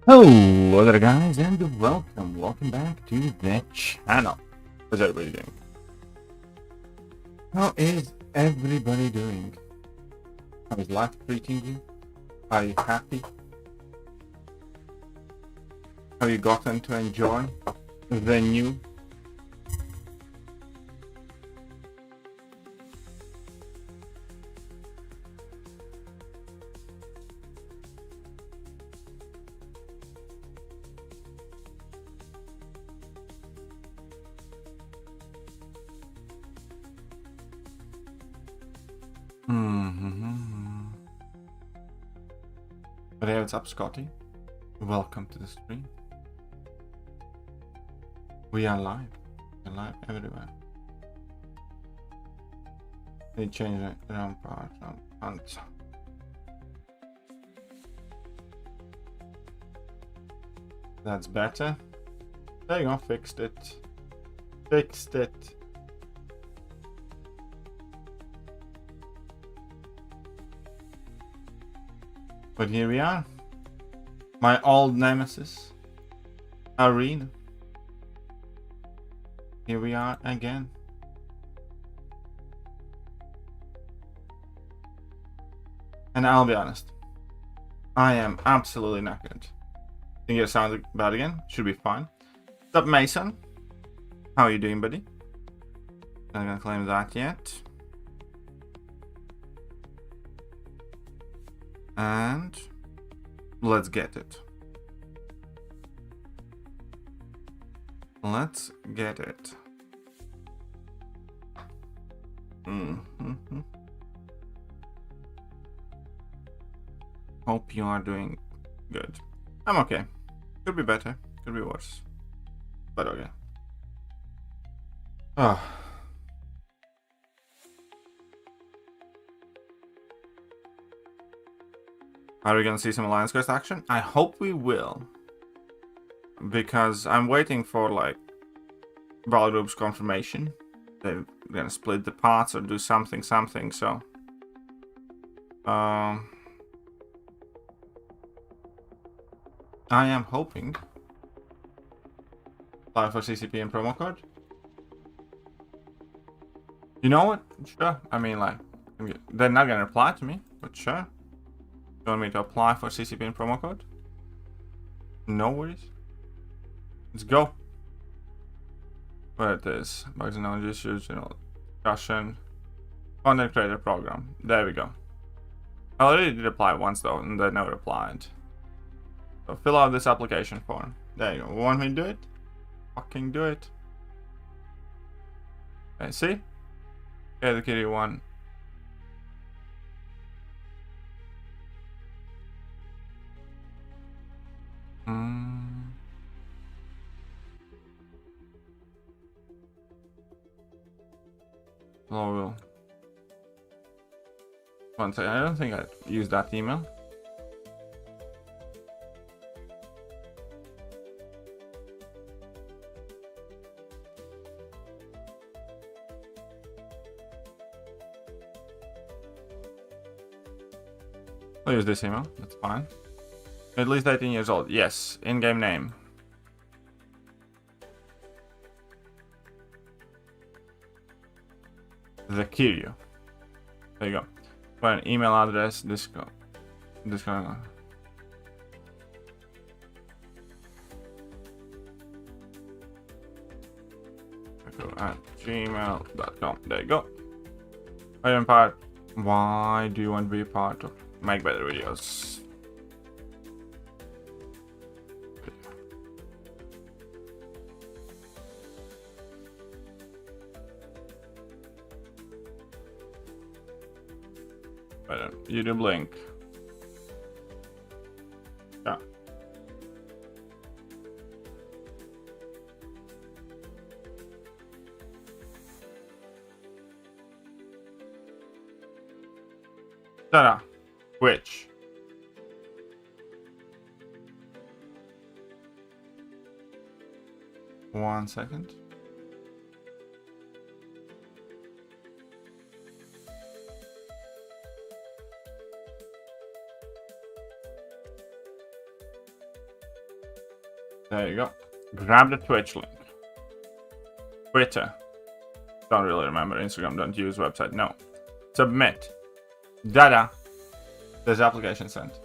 Hello there guys, and welcome back to the channel. How's everybody doing? How is everybody doing? How is life treating you? Are you happy? Have you gotten to enjoy the new? But hey, what's up, Scotty? Welcome to the stream. We are live. We're live everywhere. They changed it. Rampant. That's better. There you go. Fixed it. Fixed it. But here we are. My old nemesis. Arena. Here we are again. And I'll be honest. I am absolutely knackered. Think it sounds bad again? Should be fine. What's up, Mason? How are you doing, buddy? Not gonna claim that yet. And let's get it. Let's get it. Hope you are doing good. I'm okay. Could be better. Could be worse. But okay. Oh. Are we gonna see some Alliance Quest action? I hope we will. Because I'm waiting for like Battle Group's confirmation. They're gonna split the parts or do something, so I am hoping. Apply for CCP and promo code. You know what? Sure. I mean, like, they're not gonna reply to me, but sure. You want me to apply for CCP and promo code? No worries. Let's go. Where it is. Bugs and knowledge issues, discussion. Content creator program. There we go. I already did apply once though, and they never replied. So fill out this application form. There you go. Want me to do it? Fucking do it. Okay, see? Okay, Thekiryu one. Oh, one second. I don't think I used that email. I'll use this email. That's fine. At least 18 years old. Yes. In-game name. Thekiryu. There you go. Put an email address. This going on. At gmail.com. There you go. I am part. Why do you want to be a part of Make Better Videos? YouTube link. Yeah. Ta-da. Which? One second. There you go. Grab the Twitch link. Twitter. Don't really remember. Instagram, don't use website. No. Submit. Data. There's application sent.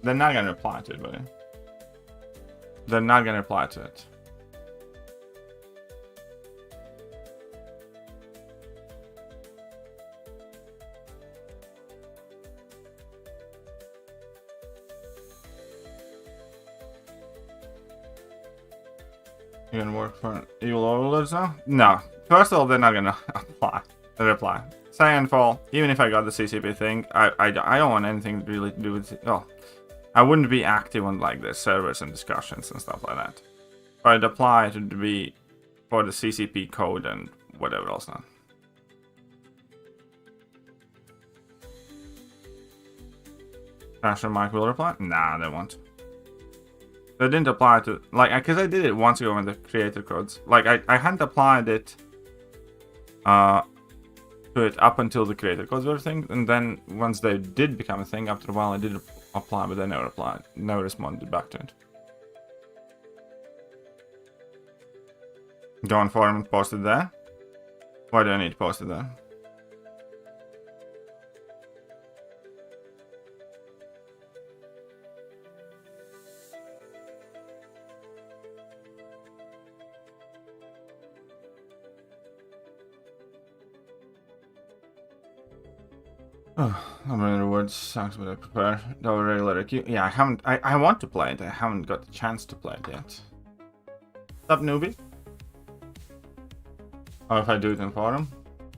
They're not gonna reply to it, buddy. They're not gonna reply to it. You gonna work for evil overlords now? No. First of all, they're not gonna reply. Second of all, even if I got the CCP thing, I don't want anything really to do with it. Oh, I wouldn't be active on like the servers and discussions and stuff like that. But I'd apply to be for the CCP code and whatever else now. National Mike will reply? Nah, they won't. They didn't apply to, like, because I did it once ago in the creator codes. Like, I hadn't applied it to it up until the creator codes were a thing, and then once they did become a thing, after a while I did apply, but they never applied, never responded back to it. Go on forum and post it there. Why do I need to post it there? Oh, I'm running rewards songs, but I prepare the regular queue. Yeah, I want to play it. I haven't got the chance to play it yet. What's up, newbie? Or if I do it in forum,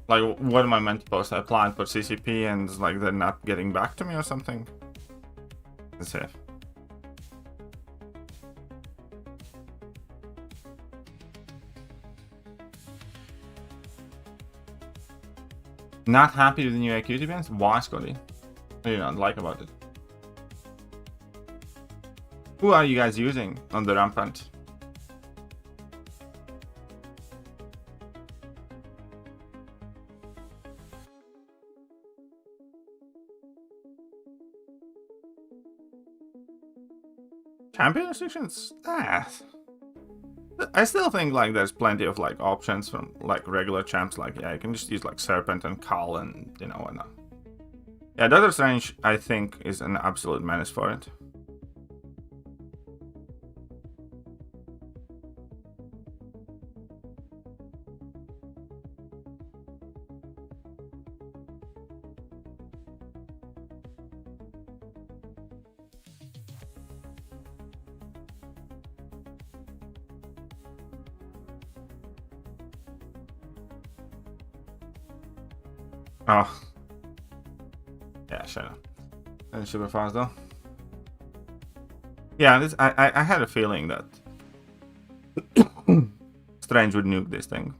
like, what am I meant to post? I applied for CCP and like they're not getting back to me or something. Let's see. Not happy with the new AQT bands? Why, Scotty? What do you not like about it? Who are you guys using on the Rampant? Champion restrictions? Ah. I still think like there's plenty of like options from like regular champs. Like, yeah, you can just use like Serpent and Khal and you know whatnot. Yeah, Doctor Strange I think is an absolute menace for it. Oh. Yeah, shut up. That's super fast though. Yeah, this, I had a feeling that Strange would nuke this thing.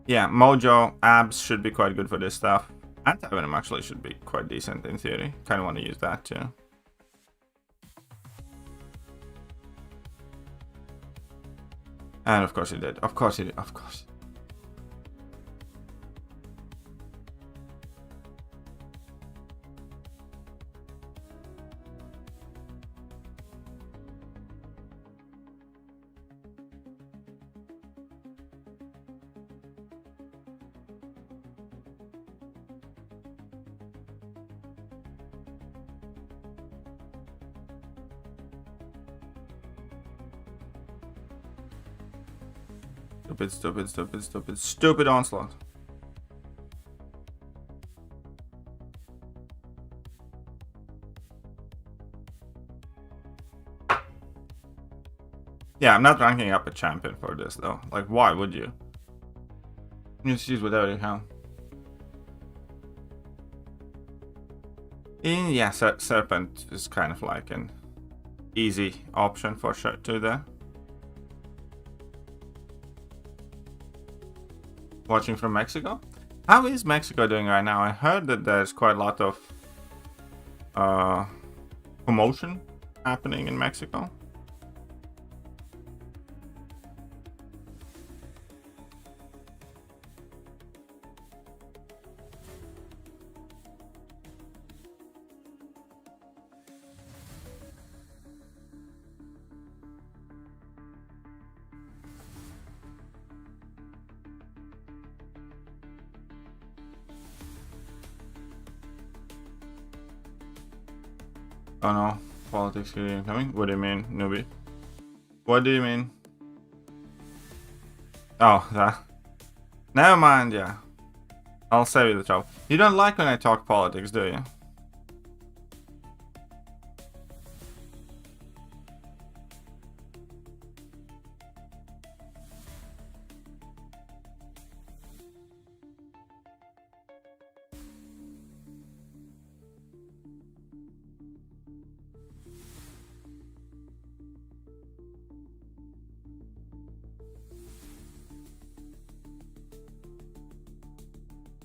Yeah, Mojo, Abs should be quite good for this stuff. Anti-Venom actually should be quite decent in theory. Kind of want to use that too. And of course he did. Of course he did. Of course. Stupid onslaught. Yeah, I'm not ranking up a champion for this though. Like, why would you? You just use whatever you have. Yeah, Serpent is kind of like an easy option for sure too there. Watching from Mexico? How is Mexico doing right now? I heard that there's quite a lot of commotion happening in Mexico. Oh no, politics incoming. What do you mean, newbie? What do you mean? Oh, that. Never mind, yeah. I'll save you the trouble. You don't like when I talk politics, do you?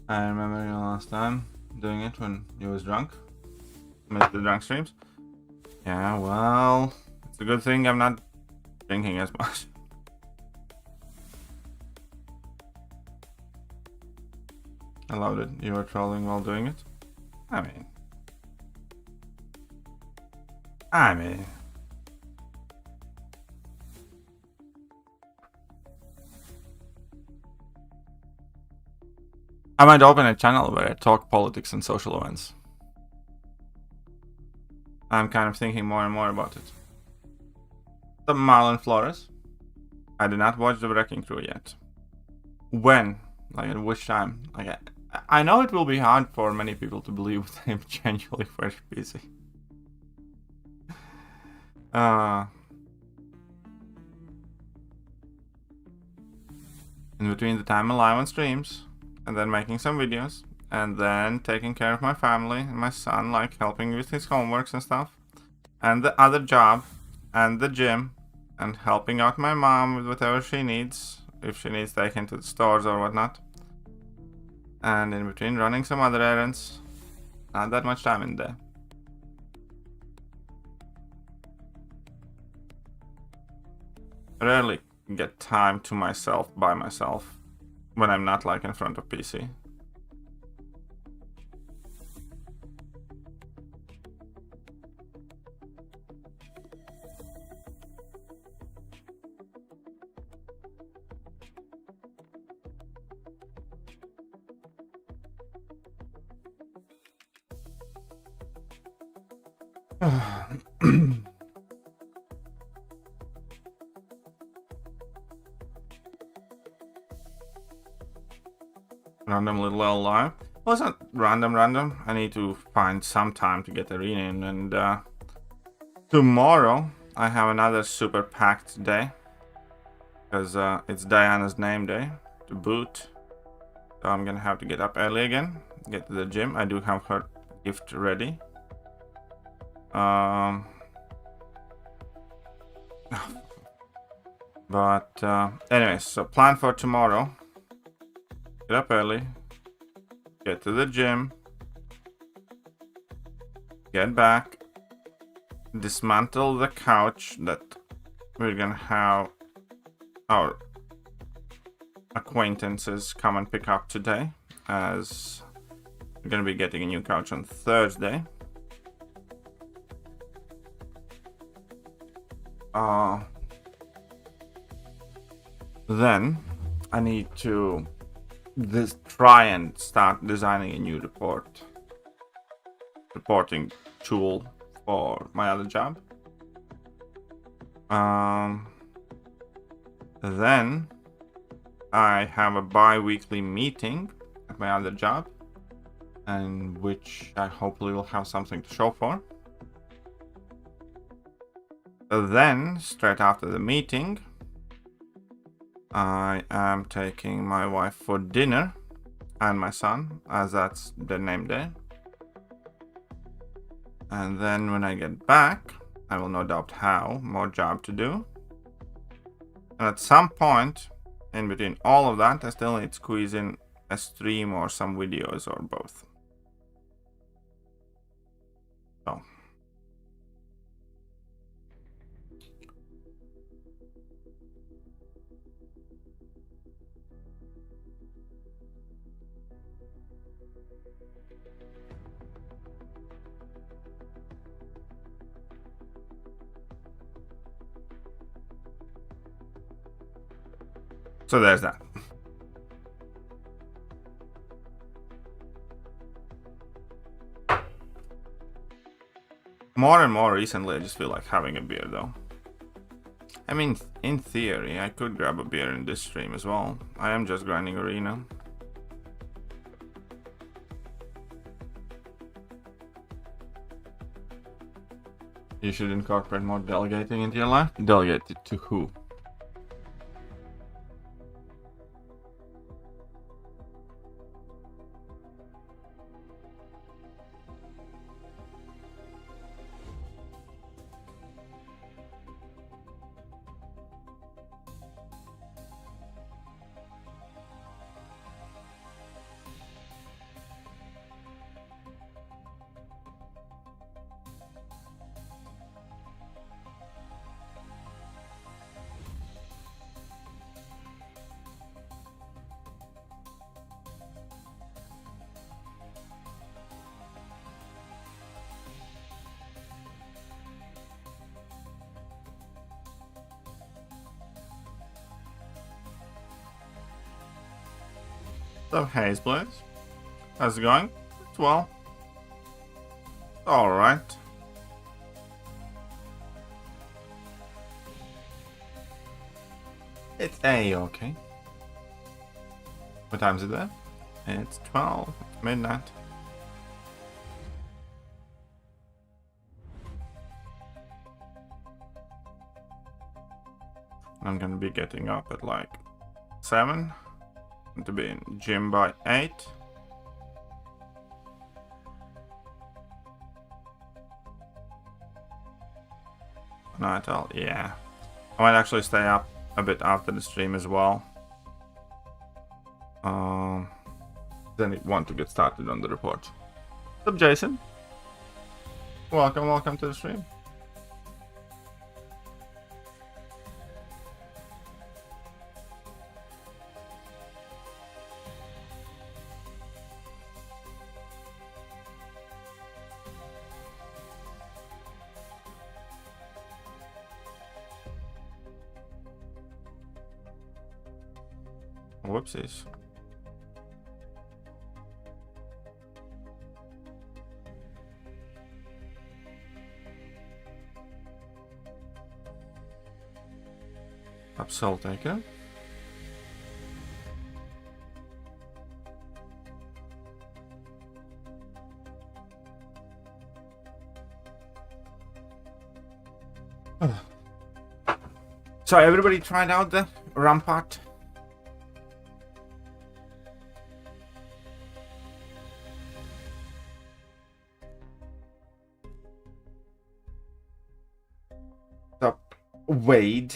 I remember you last time doing it when you was drunk. Missed the drunk streams. Yeah, well, it's a good thing I'm not drinking as much. I loved it. You were trolling while doing it. I mean. I might open a channel where I talk politics and social events. I'm kind of thinking more and more about it. The Marlon Flores. I did not watch the Wrecking Crew yet. When? Like at which time? Like I know it will be hard for many people to believe that I'm genuinely very busy. In between the time I'm live on streams, and then making some videos, and then taking care of my family and my son, like helping with his homeworks and stuff, and the other job, and the gym, and helping out my mom with whatever she needs, if she needs taken to the stores or whatnot. And in between running some other errands. Not that much time in there. Rarely get time to myself by myself when I'm not like in front of PC. Random little L live. Well, it's not random. I need to find some time to get arena in, and tomorrow I have another super packed day because it's Diana's name day to boot. So I'm gonna have to get up early again, get to the gym. I do have her gift ready. But anyways, so plan for tomorrow. Get up early, get to the gym, get back, dismantle the couch that we're gonna have our acquaintances come and pick up today, as we're gonna be getting a new couch on Thursday. Then I need to try and start designing a new reporting tool for my other job. Then I have a bi-weekly meeting at my other job, and which I hopefully will have something to show for. Then straight after the meeting, I am taking my wife for dinner and my son, as that's their name day. And then when I get back, I will no doubt have more job to do. And at some point in between all of that, I still need to squeeze in a stream or some videos or both. So. So there's that. More and more recently, I just feel like having a beer though. I mean, in theory, I could grab a beer in this stream as well. I am just grinding arena. You should incorporate more delegating into your life. Delegate it to who? So, Haze Blaze, how's it going? It's well. Alright. It's A-okay. What time is it there? It's 12, it's midnight. I'm gonna be getting up at like 7. To be in gym by 8. Not at all. Yeah, I might actually stay up a bit after the stream as well. Then I want to get started on the report. What's up, Jason? Welcome to the stream. Whoopsies. Upsell taker. So everybody tried out the Rampant? Wade.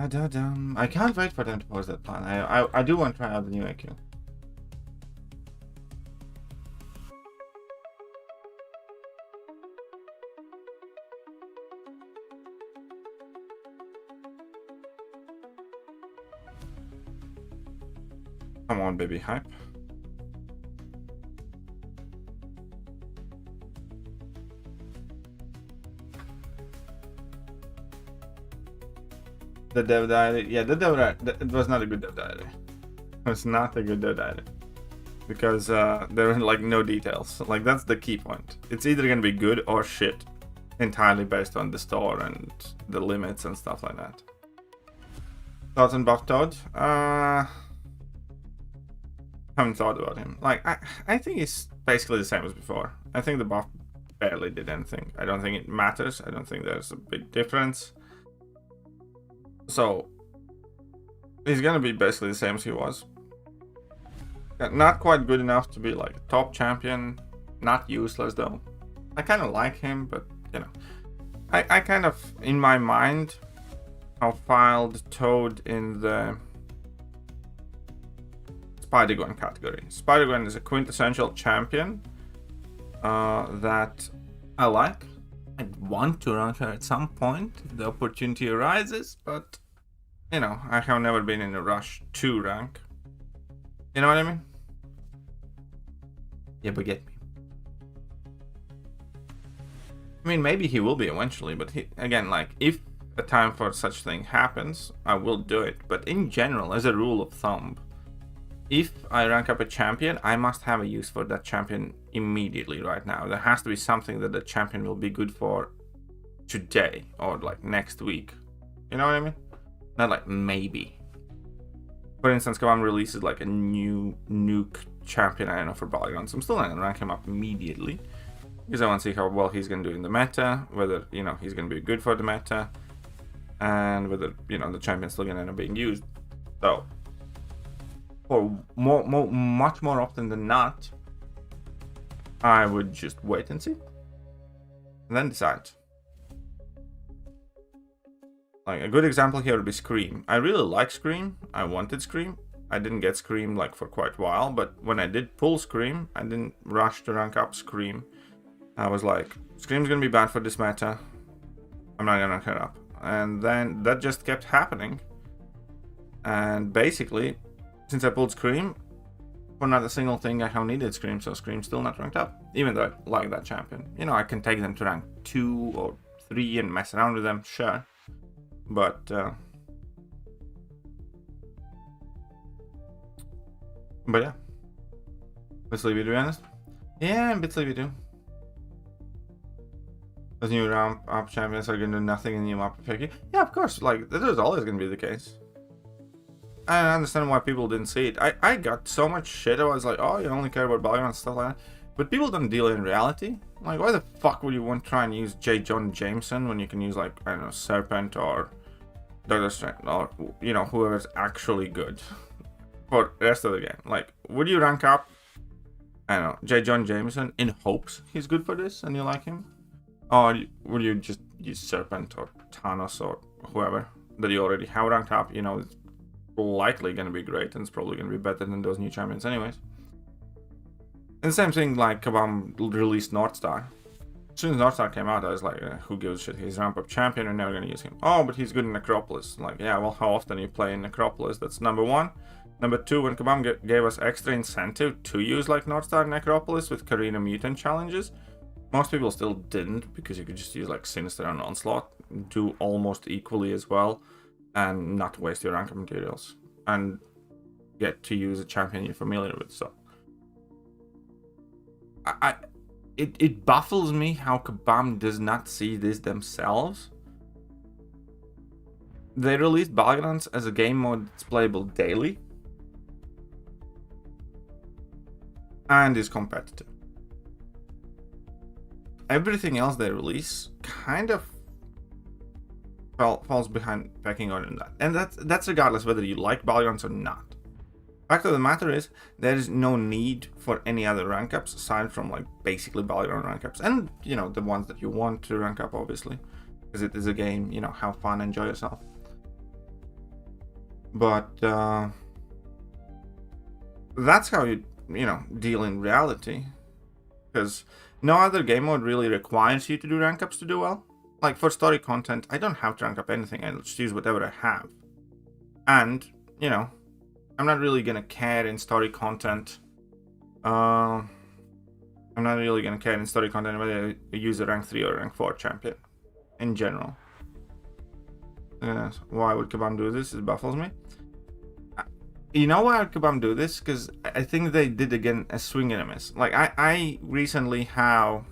I can't wait for them to post that plan. I do want to try out the new AQ. Come on, baby, hype. The dev diary, yeah, the dev diary, it was not a good dev diary. It was not a good dev diary. Because there were like no details. Like that's the key point. It's either gonna be good or shit. Entirely based on the store and the limits and stuff like that. Thoughts on Buff Toad? Haven't thought about him. Like I think he's basically the same as before. I think the buff barely did anything. I don't think it matters. I don't think there's a big difference. So he's gonna be basically the same as he was. Not quite good enough to be like a top champion. Not useless though. I kind of like him, but you know, I kind of, in my mind, have filed Toad in the Spider-Gwen category. Spider-Gwen is a quintessential champion that I like. I want to rank her at some point if the opportunity arises, but you know, I have never been in a rush to rank. You know what I mean? Yeah, but get me. I mean, maybe he will be eventually, but he, again, like, if a time for such thing happens, I will do it. But in general, as a rule of thumb, if I rank up a champion, I must have a use for that champion immediately right now. There has to be something that the champion will be good for today or like next week. You know what I mean? Not like maybe. For instance, Kabam releases like a new nuke champion, I don't know, for Battlegrounds. I'm still not gonna rank him up immediately because I want to see how well he's gonna do in the meta, whether, you know, he's gonna be good for the meta, and whether, you know, the champion's still gonna end up being used. So, for much more often than not, I would just wait and see, and then decide. Like a good example here would be Scream. I really like Scream. I wanted Scream. I didn't get Scream like for quite a while, but when I did pull Scream, I didn't rush to rank up Scream. I was like, Scream's gonna be bad for this meta. I'm not gonna rank her up. And then that just kept happening. And basically, since I pulled Scream, for not a single thing I have needed Scream, so Scream's still not ranked up. Even though I like that champion. You know, I can take them to rank 2 or 3 and mess around with them, sure. But yeah, bit sleepy to be honest. Yeah, I'm a bit sleepy too. Those new ramp up champions are gonna do nothing in the new map picky. Yeah, of course. Like that is always gonna be the case. I don't understand why people didn't see it. I got so much shit. I was like, oh, you only care about Battlegrounds and stuff like that. But people don't deal in reality. Like, why the fuck would you want to try and use J. Jonah Jameson when you can use, like, I don't know, Serpent or Dr. Strange or, you know, whoever's actually good for the rest of the game? Like, would you rank up, I don't know, J. Jonah Jameson in hopes he's good for this and you like him? Or would you just use Serpent or Thanos or whoever that you already have ranked up? You know, it's likely going to be great and it's probably going to be better than those new champions anyways. And the same thing, like Kabam released Northstar. As soon as Northstar came out, I was like, who gives a shit? He's ramp up champion, we're never gonna use him. Oh, but he's good in Necropolis. Like, yeah, well, how often you play in Necropolis? That's number one. Number two, when Kabam gave us extra incentive to use like Northstar Necropolis with Karina Mutant challenges, most people still didn't, because you could just use like Sinister and Onslaught, do almost equally as well, and not waste your rank up materials, and get to use a champion you're familiar with. So it baffles me how Kabam does not see this themselves. They released Battlegrounds as a game mode that's playable daily and is competitive. Everything else they release kind of falls behind pecking order in that, and that's regardless whether you like Battlegrounds or not. Fact of the matter is, there is no need for any other rank ups aside from like basically Battleground rank ups, and you know, the ones that you want to rank up, obviously, because it is a game. You know, have fun, enjoy yourself. But that's how you know, deal in reality, because no other game mode really requires you to do rank ups to do well. Like for story content, I don't have to rank up anything. I just use whatever I have, and you know, I'm not really gonna care in story content. I'm not really gonna care in story content whether I use a rank 3 or rank 4 champion in general. Why would Kabam do this? It baffles me. You know why would Kabam do this? Because I think they did again a swing and a miss. Like I recently have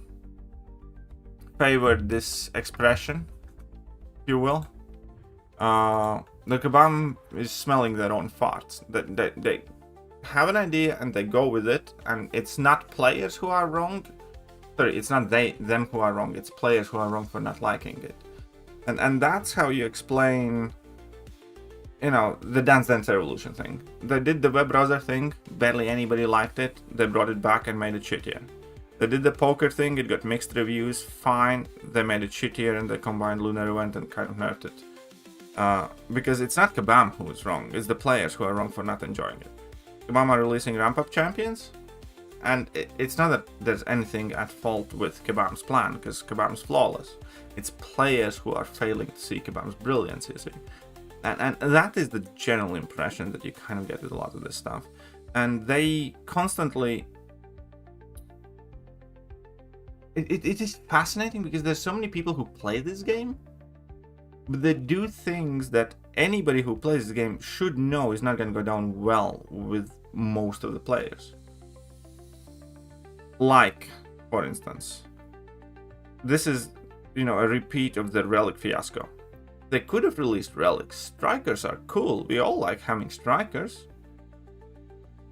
favored this expression, if you will. The Kabam is smelling their own farts. They have an idea and they go with it, and it's not players who are wrong. Sorry, it's not them who are wrong. It's players who are wrong for not liking it. And that's how you explain you know, the Dance Dance Revolution thing. They did the web browser thing, barely anybody liked it. They brought it back and made it shittier. They did the poker thing, it got mixed reviews, fine. They made it shittier and they combined Lunar Event and kind of nerfed it. Because it's not Kabam who is wrong, it's the players who are wrong for not enjoying it. Kabam are releasing Rampant champions, and it's not that there's anything at fault with Kabam's plan, because Kabam's flawless. It's players who are failing to see Kabam's brilliance, you see. And that is the general impression that you kind of get with a lot of this stuff. And they constantly... It is fascinating because there's so many people who play this game, but they do things that anybody who plays this game should know is not going to go down well with most of the players. Like, for instance, this is, you know, a repeat of the Relic fiasco. They could have released relics. Strikers are cool. We all like having strikers.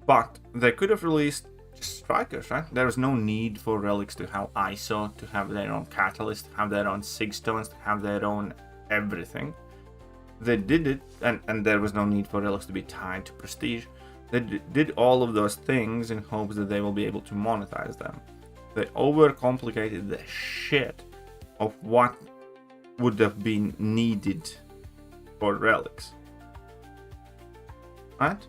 But they could have released just strikers, right? There was no need for relics to have ISO, to have their own catalyst, to have their own sig stones, to have their own everything. They did it, and there was no need for relics to be tied to prestige. They did all of those things in hopes that they will be able to monetize them. They overcomplicated the shit of what would have been needed for relics. Right?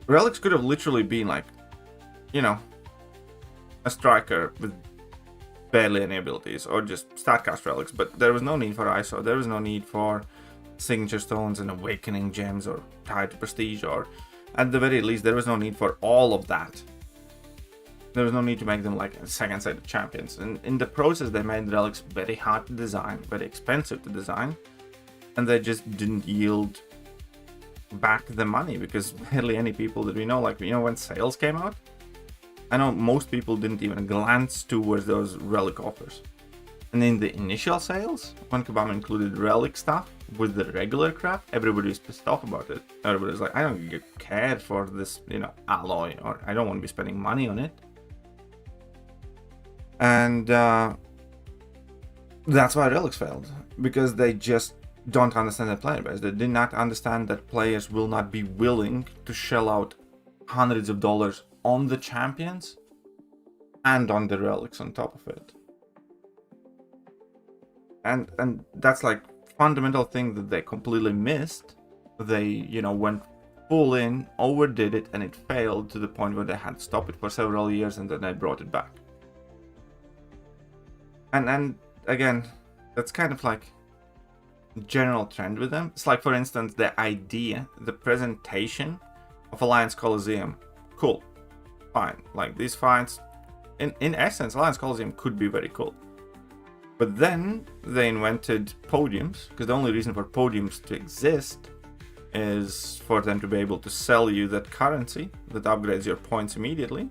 Relics could have literally been like, you know, a striker with barely any abilities, or just statcast relics, but there was no need for ISO, there was no need for signature stones and awakening gems or tied to prestige, or at the very least there was no need for all of that. There was no need to make them like second-sided champions, and in the process they made relics very hard to design, very expensive to design, and they just didn't yield back the money, because barely any people that we know, like, you know, when sales came out, I know most people didn't even glance towards those relic offers. And in the initial sales, when Kabam included relic stuff with the regular crap, everybody was pissed off about it. Everybody was like, I don't care for this, you know, alloy, or I don't want to be spending money on it. And that's why relics failed, because they just don't understand the player base. They did not understand that players will not be willing to shell out hundreds of dollars on the champions and on the relics on top of it. And that's like fundamental thing that they completely missed. They, you know, went full in, overdid it, and it failed to the point where they had to stop it for several years, and then they brought it back. And again, that's kind of like general trend with them. It's like, for instance, the idea, the presentation of Alliance Coliseum, cool, fine. Like, these fights, in essence, Alliance Coliseum could be very cool. But then they invented podiums, because the only reason for podiums to exist is for them to be able to sell you that currency that upgrades your points immediately,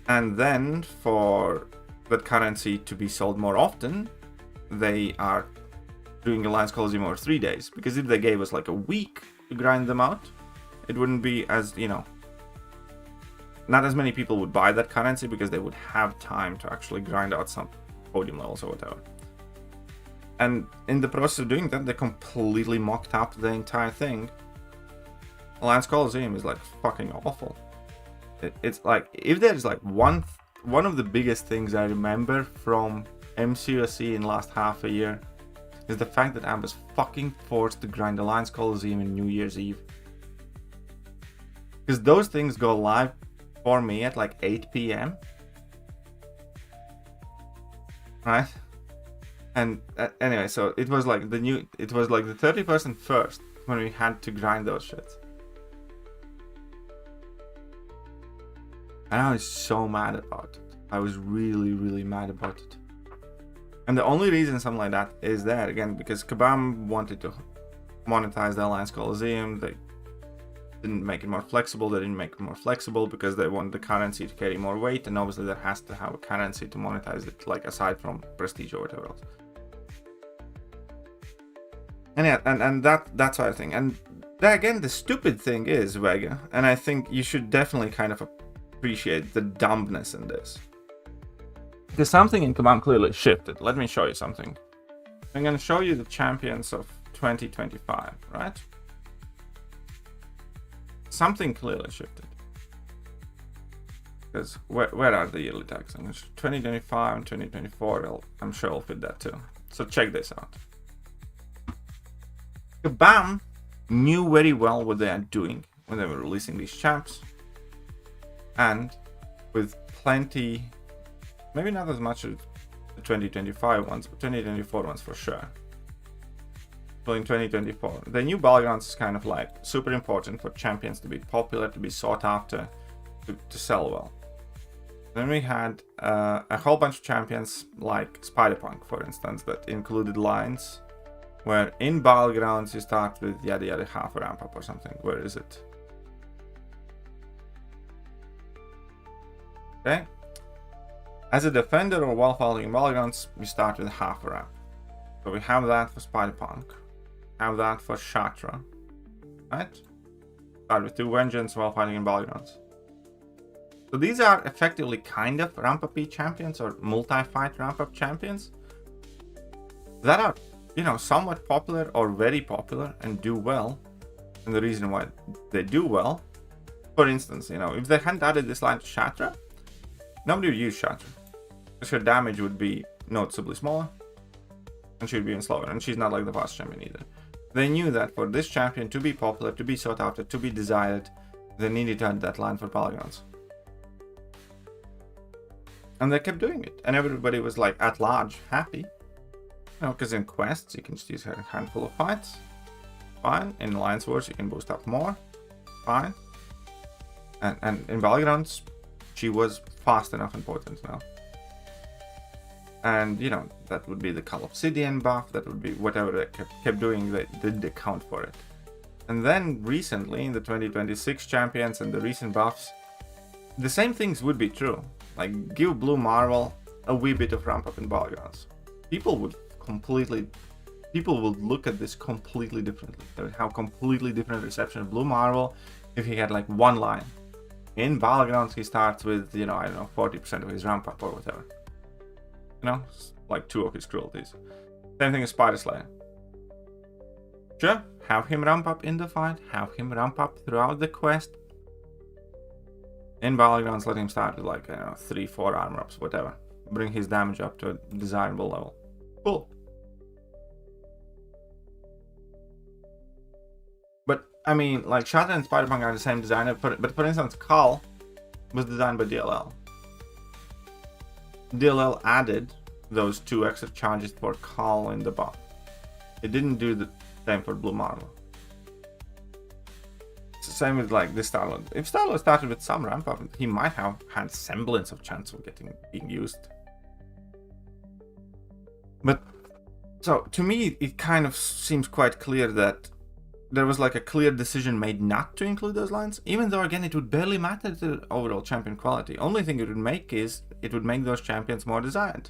and then for that currency to be sold more often, they are doing Alliance Coliseum over 3 days, because if they gave us like a week to grind them out, it wouldn't be as, you know, not as many people would buy that currency, because they would have time to actually grind out some podium levels or whatever. And in the process of doing that, they completely mocked up the entire thing. Alliance Coliseum is like fucking awful. It's like, if there's like one of the biggest things I remember from MCOC in the last half a year is the fact that I was fucking forced to grind Alliance Coliseum in New Year's Eve. Because those things go live for me at like 8 p.m. Right? And anyway, so it was like the 30% first when we had to grind those shits. And I was so mad about it. I was really, really mad about it. And the only reason something like that is that, again, because Kabam wanted to monetize the Alliance Coliseum. They didn't make it more flexible. They didn't make it more flexible because they want the currency to carry more weight. And obviously there has to have a currency to monetize it, like aside from prestige or whatever else. And yeah, and that's what I think. And that, again, the stupid thing is, Vega, and I think you should definitely kind of appreciate the dumbness in this, Because something in Kabam clearly shifted. Let me show you something. I'm going to show you the champions of 2025, right? Something clearly shifted. Because where are the yearly tags? 2025 and 2024, I'm sure I'll fit that too. So check this out. Kabam knew very well what they are doing when they were releasing these champs. And with plenty, maybe not as much as the 2025 ones, but 2024 ones for sure. So in 2024, the new Battlegrounds is kind of like super important for champions to be popular, to be sought after, to sell well. Then we had a whole bunch of champions like Spider-Punk, for instance, that included lines where in Battlegrounds you start with yada yada half a ramp up or something. Where is it? Okay. As a defender or while following Battlegrounds, we start with half a ramp. So we have that for Spider-Punk. Have that for Shatra. Right? Start with 2 Vengeance while fighting in Battlegrounds. So these are effectively kind of ramp-up champions or multi-fight ramp-up champions that are, you know, somewhat popular or very popular and do well. And the reason why they do well, for instance, you know, if they hadn't added this line to Shatra, nobody would use Shatra. Because her damage would be noticeably smaller and she would be even slower. And she's not like the fast champion either. They knew that for this champion to be popular, to be sought after, to be desired, they needed to add that line for Battlegrounds. And they kept doing it. And everybody was like at large happy. You know, because in quests you can just use a handful of fights. Fine. In Alliance Wars you can boost up more. Fine. And in Battlegrounds she was fast enough and potent now. And you know, that would be the Call Obsidian buff, that would be whatever they kept doing, they did account for it. And then recently in the 2026 champions and the recent buffs, the same things would be true. Like, give Blue Marvel a wee bit of ramp up in Battlegrounds. People would look at this completely differently. They would have completely different reception of Blue Marvel if he had like one line. In Battlegrounds he starts with, you know, I don't know, 40% of his ramp up or whatever. You know, like 2 of his cruelties. Same thing as Spider Slayer. Sure, have him ramp up in the fight, have him ramp up throughout the quest. In Battlegrounds, let him start with like, I don't know, 3-4 armor ups, whatever. Bring his damage up to a desirable level. Cool. But, I mean, like, Shatra and Spider-Punk are the same designer, but for instance, Khal was designed by DLL. DLL added those 2 extra charges for Khal in the buff. It didn't do the same for Blue Marvel. It's the same with like this Star-Lord. If Star-Lord started with some ramp up, he might have had semblance of chance of being used. But so to me, it kind of seems quite clear that there was like a clear decision made not to include those lines, even though again it would barely matter to the overall champion quality. Only thing it would make is it would make those champions more desired.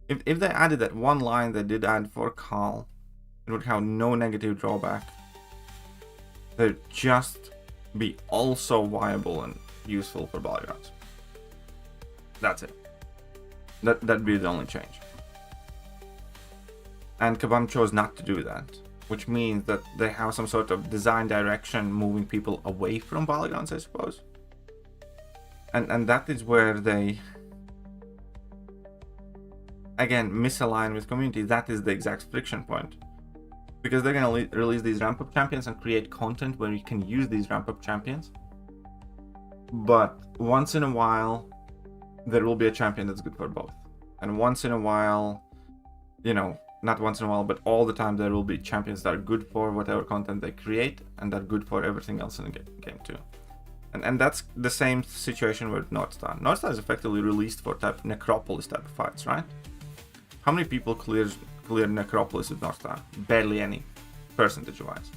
If they added that one line they did add for Khal, it would have no negative drawback. They'd just be also viable and useful for Battlegrounds. That's it. That'd be the only change. And Kabam chose not to do that, which means that they have some sort of design direction moving people away from Battlegrounds, I suppose. And that is where they, again, misalign with community. That is the exact friction point. Because they're going to release these ramp-up champions and create content where you can use these ramp-up champions. But once in a while, there will be a champion that's good for both. And once in a while, you know, not once in a while, but all the time, there will be champions that are good for whatever content they create and that are good for everything else in the game too. And that's the same situation with Northstar. Northstar is effectively released for Necropolis type of fights, right? How many people clear Necropolis with Northstar? Barely any, percentage-wise.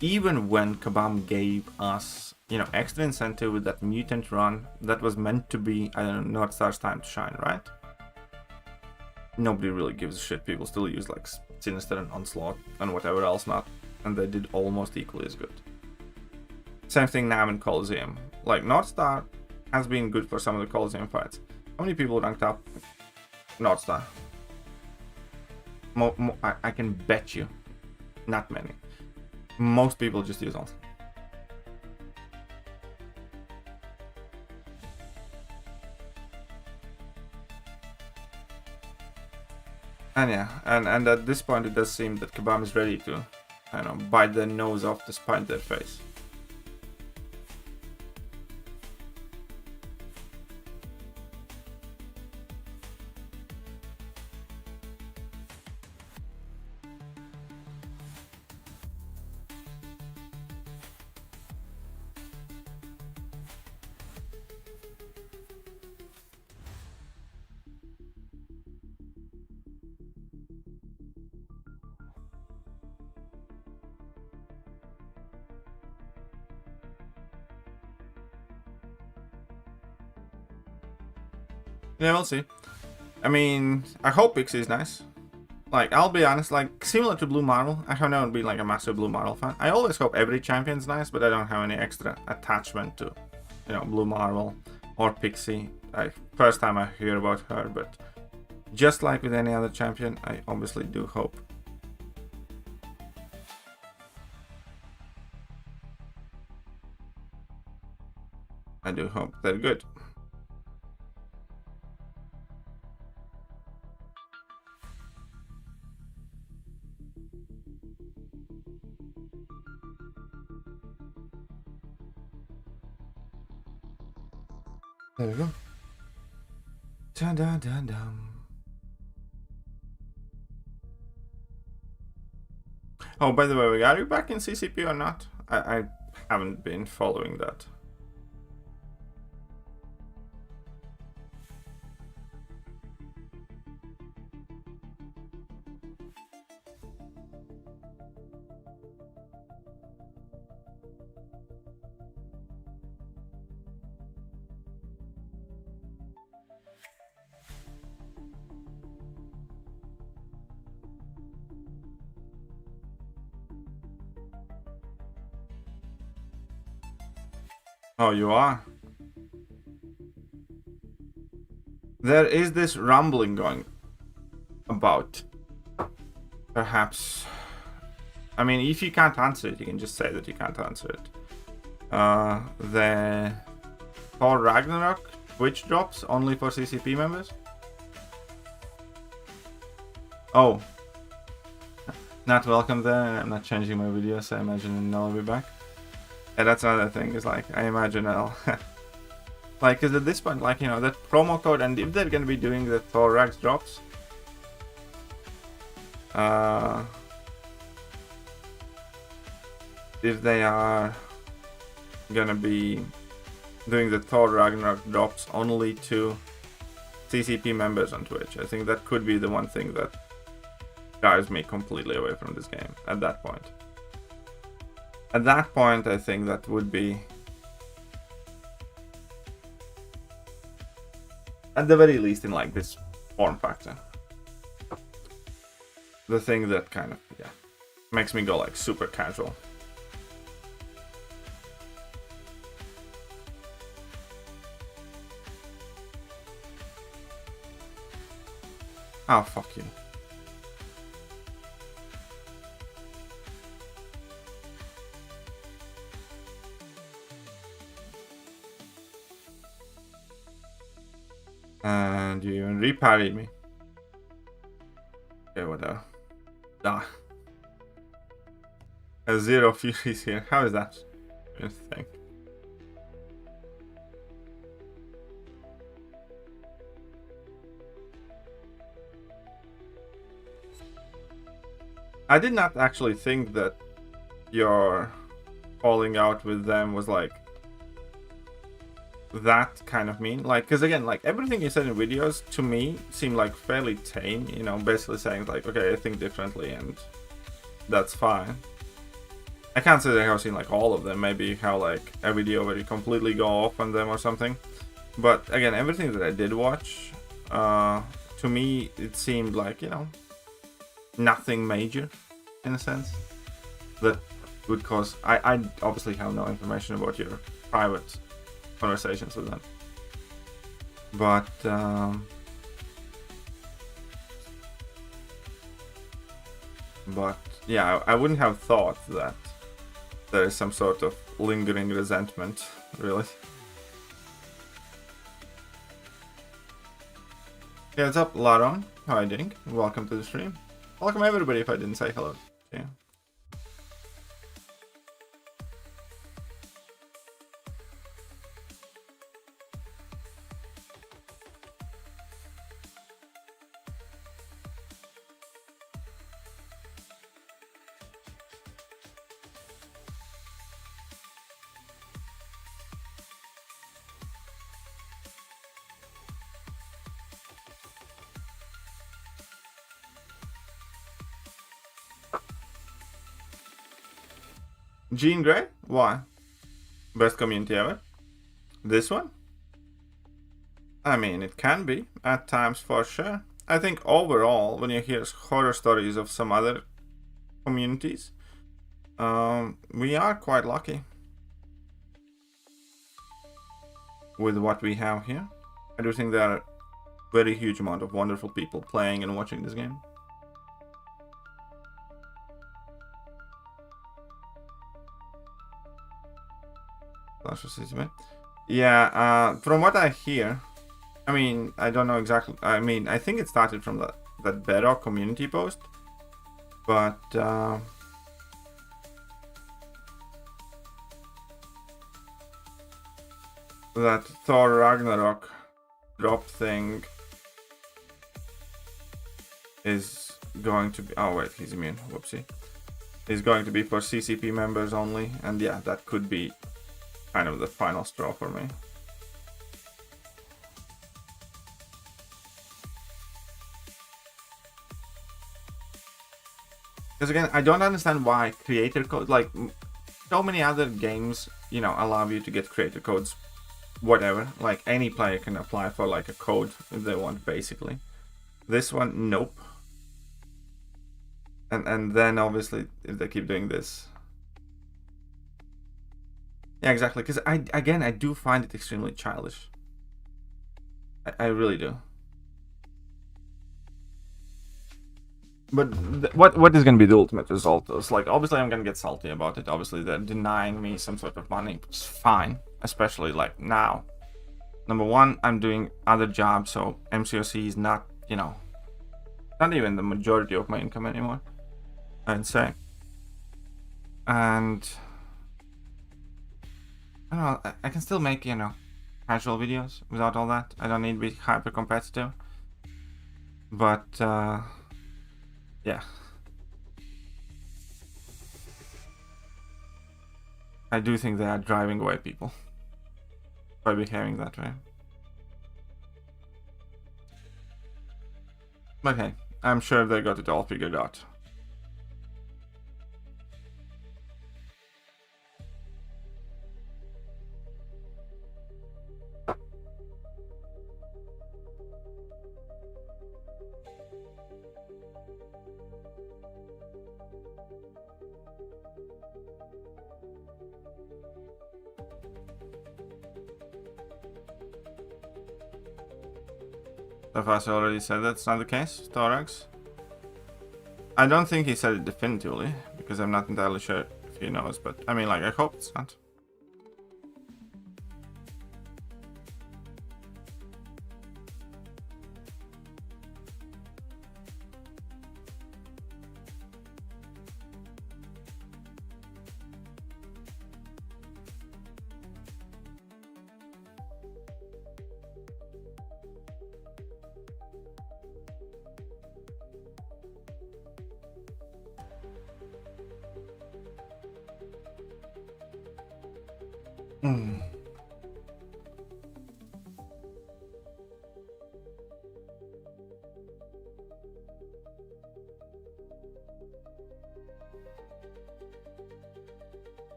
Even when Kabam gave us, you know, extra incentive with that mutant run that was meant to be, I don't know, Northstar's time to shine, right? Nobody really gives a shit. People still use like Sinister and Onslaught and whatever else not, and they did almost equally as good. Same thing now in Coliseum. Like, Northstar has been good for some of the Coliseum fights, How many people ranked up North Star? I can bet you, not many. Most people just use Onslaught. And yeah, and at this point it does seem that Kabam is ready to, I don't know, bite their nose off to spite their face. Yeah, we'll see. I mean, I hope Pixie is nice. Like, I'll be honest, like, similar to Blue Marvel, I have never been like a massive Blue Marvel fan. I always hope every champion's nice, but I don't have any extra attachment to, you know, Blue Marvel or Pixie. First time I hear about her, but just like with any other champion, I obviously do hope. I do hope they're good. There we go. Dun, dun, dun, dun. Oh, by the way, are you back in CCP or not? I haven't been following that. Oh, you are? There is this rumbling going about. Perhaps. I mean, if you can't answer it, you can just say that you can't answer it. The Thor Ragnarok Twitch drops only for CCP members? Oh. Not welcome there. I'm not changing my video, so I imagine I'll be back. Yeah, that's another thing, is like, I imagine I'll... like, because at this point, like, you know, that promo code, and if they're gonna be doing the Thor Rags drops... if they are gonna be doing the Thor Ragnarok drops only to CCP members on Twitch, I think that could be the one thing that drives me completely away from this game at that point. At that point, I think that would be, at the very least, in like this form factor, the thing that kind of, yeah, makes me go like super casual. Oh, fuck you. And you even reparried me. Okay, whatever. Ah. A Zero Furies here. How is that? Just think. I did not actually think that your falling out with them was like that kind of mean. Like, because again, like everything you said in videos to me seemed like fairly tame, you know, basically saying like, okay, I think differently and that's fine. I can't say that I've seen like all of them, maybe how like a video where you completely go off on them or something. But again, everything that I did watch, to me, it seemed like, you know, nothing major in a sense that would cause. I obviously have no information about your private conversations with them, But yeah, I wouldn't have thought that there is some sort of lingering resentment, really. Yeah, what's up, Laron? How are you doing? Welcome to the stream. Welcome everybody if I didn't say hello to you. Jean Grey? Why? Best community ever? This one? I mean, it can be, at times for sure. I think overall, when you hear horror stories of some other communities, we are quite lucky with what we have here. I do think there are a very huge amount of wonderful people playing and watching this game. Yeah, from what I hear, I mean, I don't know exactly. I mean, I think it started from that Bedrock community post, but that Thor Ragnarok drop thing is going to be. Oh wait, he's immune. Whoopsie. Is going to be for CCP members only, and yeah, that could be kind of the final straw for me. Because again, I don't understand why creator code, like so many other games, you know, allow you to get creator codes, whatever. Like any player can apply for like a code if they want, basically. This one, nope. And then obviously if they keep doing this. Yeah, exactly. Because I do find it extremely childish. I really do. But what is going to be the ultimate result? It's like, obviously I'm going to get salty about it. Obviously they're denying me some sort of money, which is fine. Especially like now. Number one, I'm doing other jobs, so MCOC is not, you know, not even the majority of my income anymore, I'd say. And I don't know, I can still make, you know, casual videos without all that. I don't need to be hyper competitive. But yeah. I do think they are driving away people by behaving that way. But hey, I'm sure they got it all figured out. Tafasa already said that's not the case, Thorax. I don't think he said it definitively, because I'm not entirely sure if he knows, but I mean, like, I hope it's not.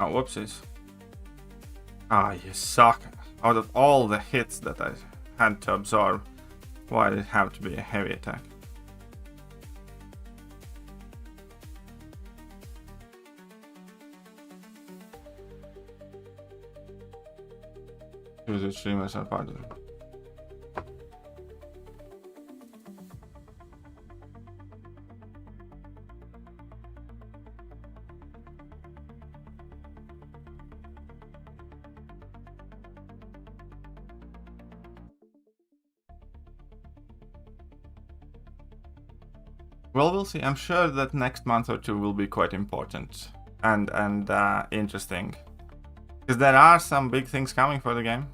Oh, whoopsies. Ah, you suck. out of all the hits that I had to absorb, why did it have to be a heavy attack? User streamers are part of it. Well, we'll see. I'm sure that next month or two will be quite important and interesting, because there are some big things coming for the game.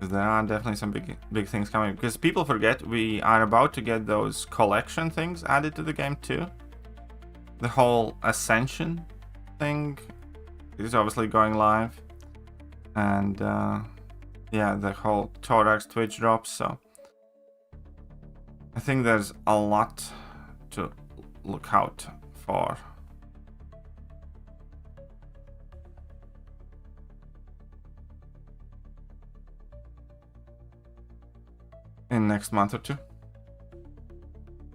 There are definitely some big things coming, because people forget we are about to get those collection things added to the game too. The whole Ascension thing is obviously going live, and yeah, the whole Thorax Twitch drops. So I think there's a lot to look out for. In next month or two.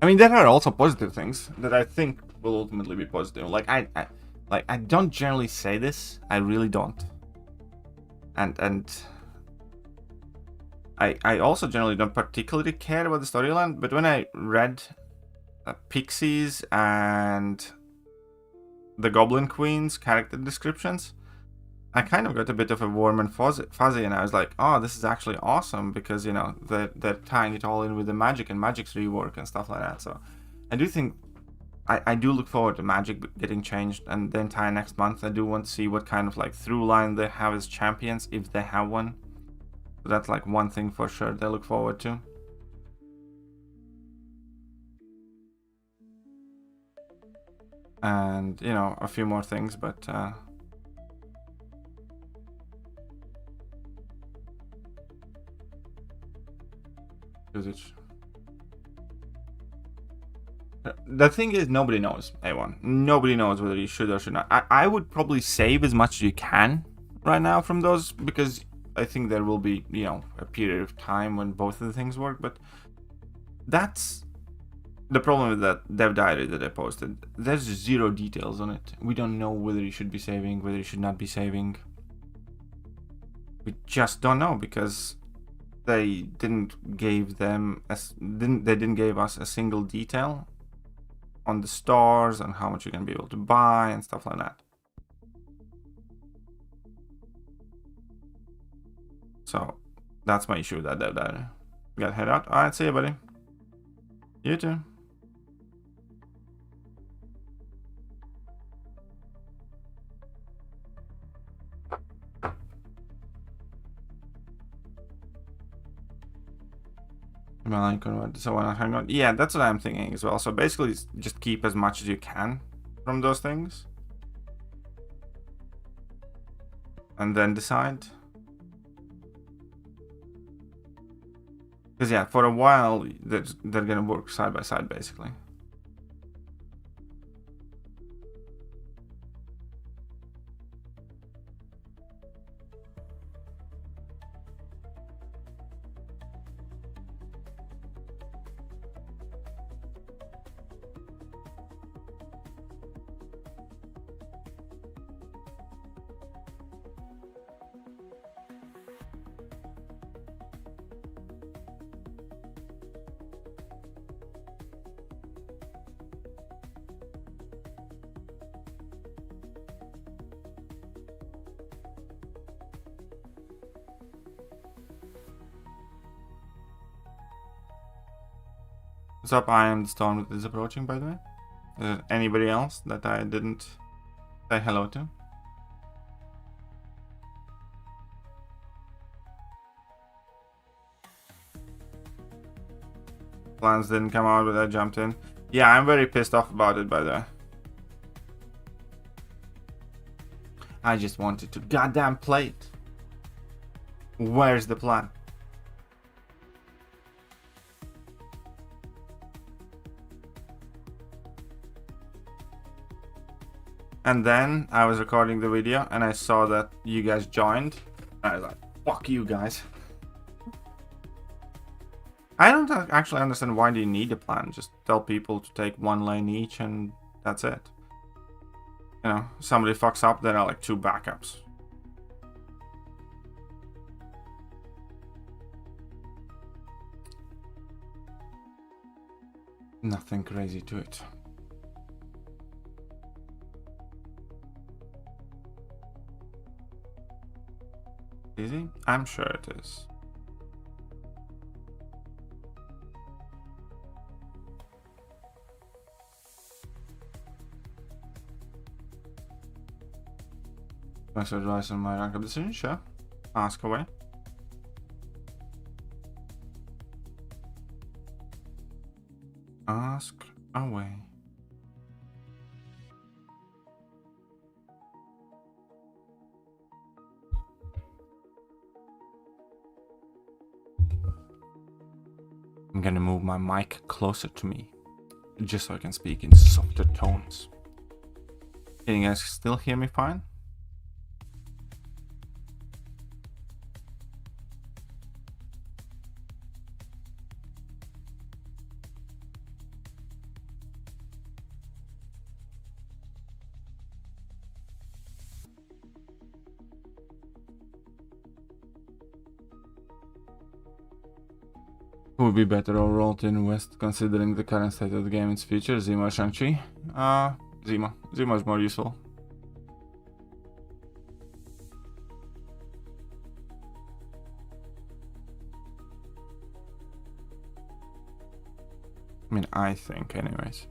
I mean, there are also positive things that I think will ultimately be positive. Like I don't generally say this. I really don't. And I also generally don't particularly care about the storyline. But when I read Pixies and the Goblin Queen's character descriptions, I kind of got a bit of a warm and fuzzy, and I was like, oh, this is actually awesome, because, you know, they're tying it all in with the magic and magic's rework and stuff like that. So I do think, I do look forward to magic getting changed, and the entire next month I do want to see what kind of like through line they have as champions, if they have one. So that's like one thing for sure they look forward to. And, you know, a few more things, but the thing is, nobody knows, A1. Nobody knows whether you should or should not. I would probably save as much as you can right now from those, because I think there will be, you know, a period of time when both of the things work. But that's the problem with that dev diary that I posted. There's zero details on it. We don't know whether you should be saving, whether you should not be saving. We just don't know, because they didn't give us a single detail on the stores and how much you're gonna be able to buy and stuff like that. So that's my issue with that dev diary. Gotta head out. Alright, see you, buddy. You too. So why not hang on? Yeah, that's what I'm thinking as well. So basically, just keep as much as you can from those things, and then decide. Because yeah, for a while they're gonna work side by side, basically. What's up? I am the storm that is approaching, by the way. Is there anybody else that I didn't say hello to? Plans didn't come out, but I jumped in. Yeah, I'm very pissed off about it, by the way. I just wanted to goddamn play it. Where's the plan? And then I was recording the video and I saw that you guys joined, I was like, fuck you guys. I don't actually understand why do you need a plan. Just tell people to take one lane each and that's it. You know, somebody fucks up, there are like 2 backups. Nothing crazy to it. Easy? I'm sure it is. Best advice on my rank up decision? Sure. Ask away. Ask away. I'm gonna move my mic closer to me, just so I can speak in softer tones. Can you guys still hear me fine? Who would be better overall to invest considering the current state of the game and its future? Zima or Shang-Chi? Zima. Zima is more useful. I mean, I think anyways.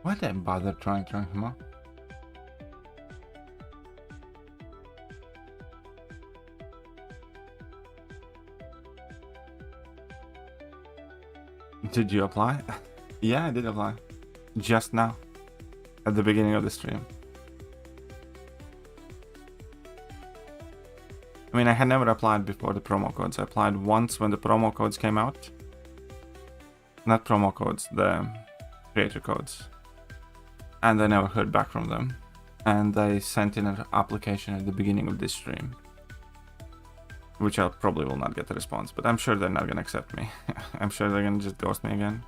Why did I bother trying to rank him up? Did you apply? Yeah, I did apply. Just now. At the beginning of the stream. I mean, I had never applied before the promo codes. I applied once when the promo codes came out. Not promo codes, the creator codes. And I never heard back from them. And I sent in an application at the beginning of this stream. Which I probably will not get a response, but I'm sure they're not gonna accept me. I'm sure they're gonna just ghost me again.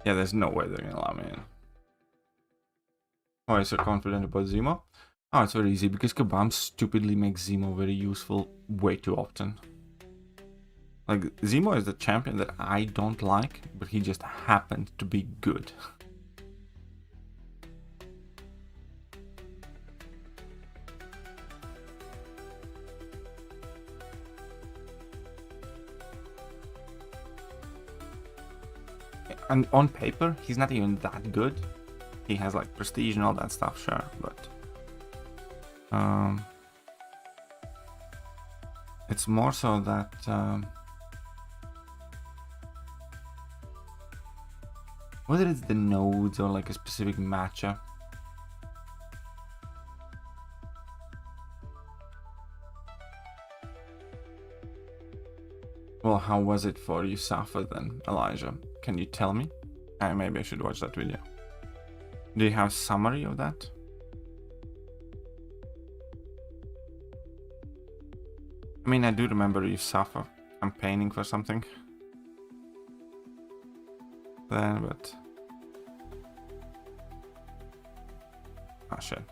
Yeah, there's no way they're gonna allow me in. Why are you so confident about Zemo? Oh, it's very easy, because Kabam stupidly makes Zemo very useful way too often. Like, Zemo is the champion that I don't like, but he just happened to be good. And on paper, he's not even that good. He has like prestige and all that stuff, sure, but it's more so that whether it's the nodes or like a specific matchup. Well, how was it for you, Safa, then, Elijah? Can you tell me? Maybe I should watch that video. Do you have a summary of that? I mean, I do remember you suffer campaigning for something. Then, but... oh shit.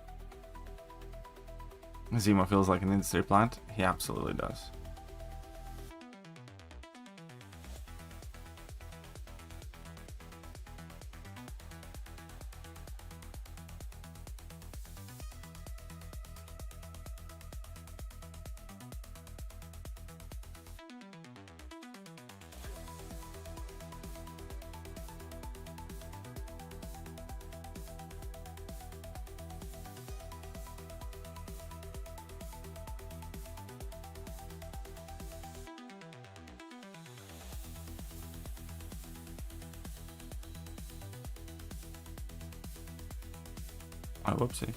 Zemo feels like an industry plant. He absolutely does. Oh, whoopsie.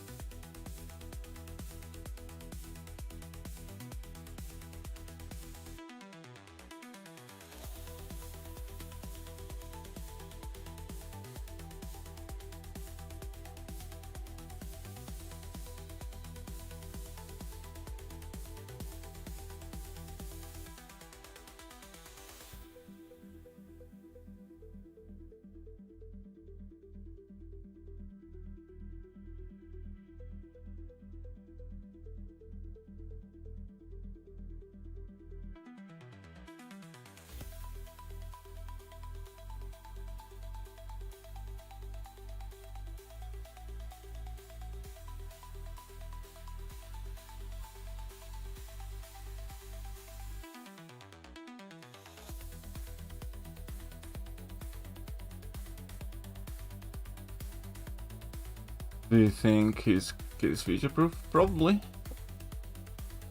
Do you think his kit is future proof? Probably.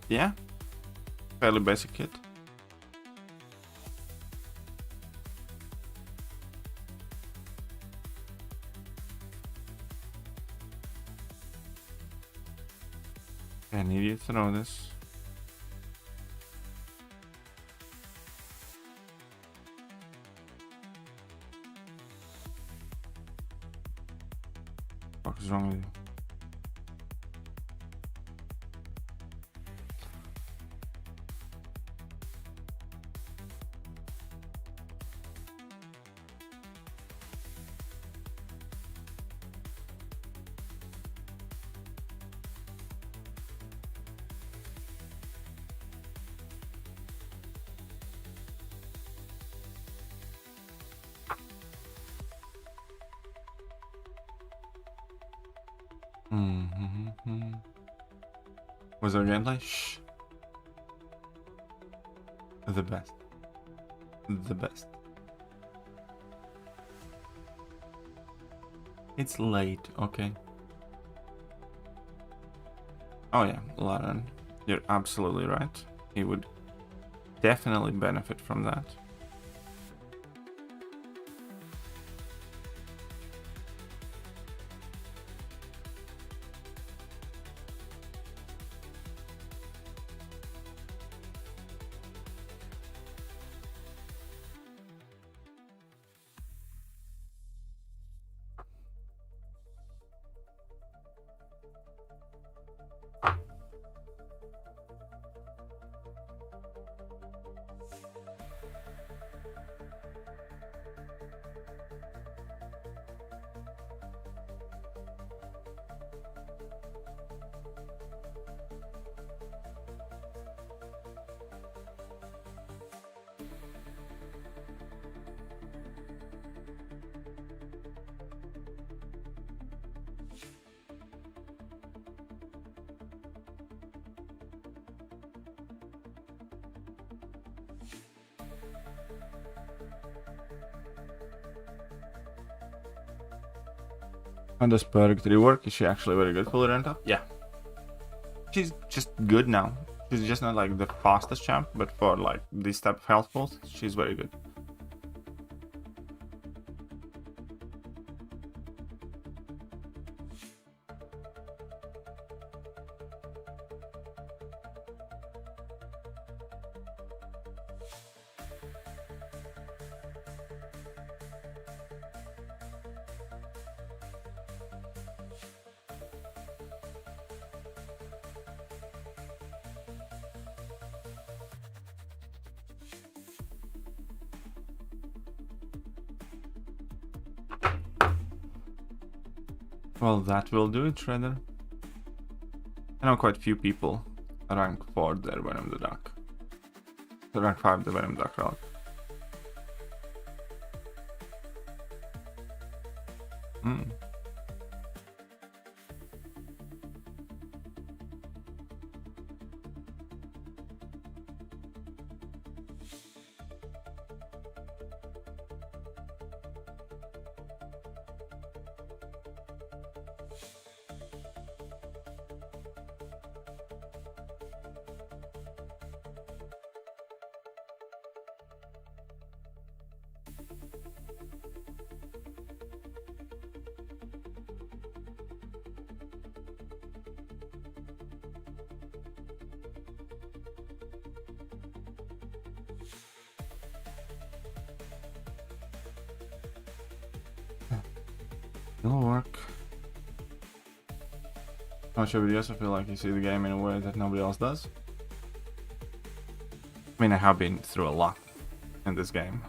Yeah. Fairly basic kit. An idiot to know this. What is wrong with you? Was there gameplay? Shh. The best. The best. It's late, okay. Oh yeah, Lauren. You're absolutely right. He would definitely benefit from that. How does Perk 3 work? Is she actually very good for Renta? Yeah. She's just good now. She's just not like the fastest champ, but for like this type of health pulls, she's very good. Well, that will do it, Shredder. I know quite few people rank 4 their Venom the Duck. Rank 5 the Venom Duck Relic. It'll work. Watch your videos, I feel like you see the game in a way that nobody else does. I mean, I have been through a lot in this game.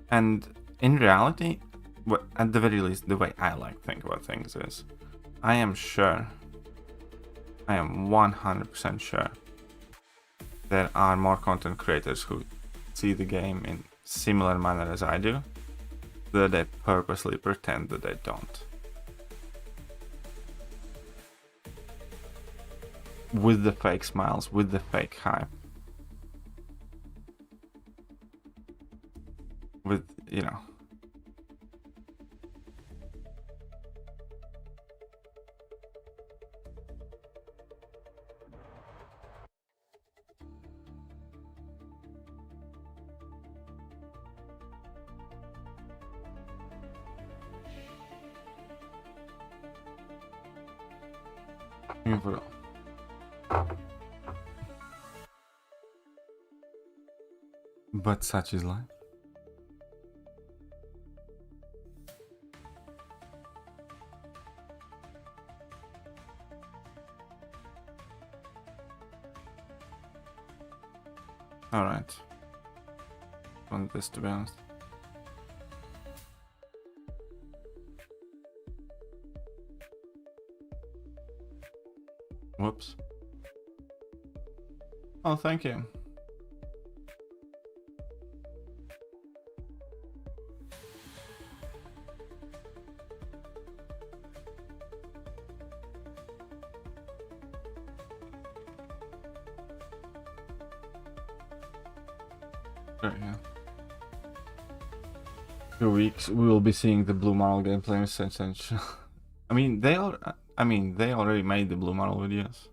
And in reality, at the very least, the way I like to think about things is, I am 100% sure there are more content creators who see the game in similar manner as I do, that they purposely pretend that they don't. With the fake smiles, with the fake hype. With, you know. But such is life. Alright. Want this, to be honest. Whoops. Oh, thank you. Yeah. 2 weeks we will be seeing the blue model gameplay essentially. I mean they already made the blue model videos.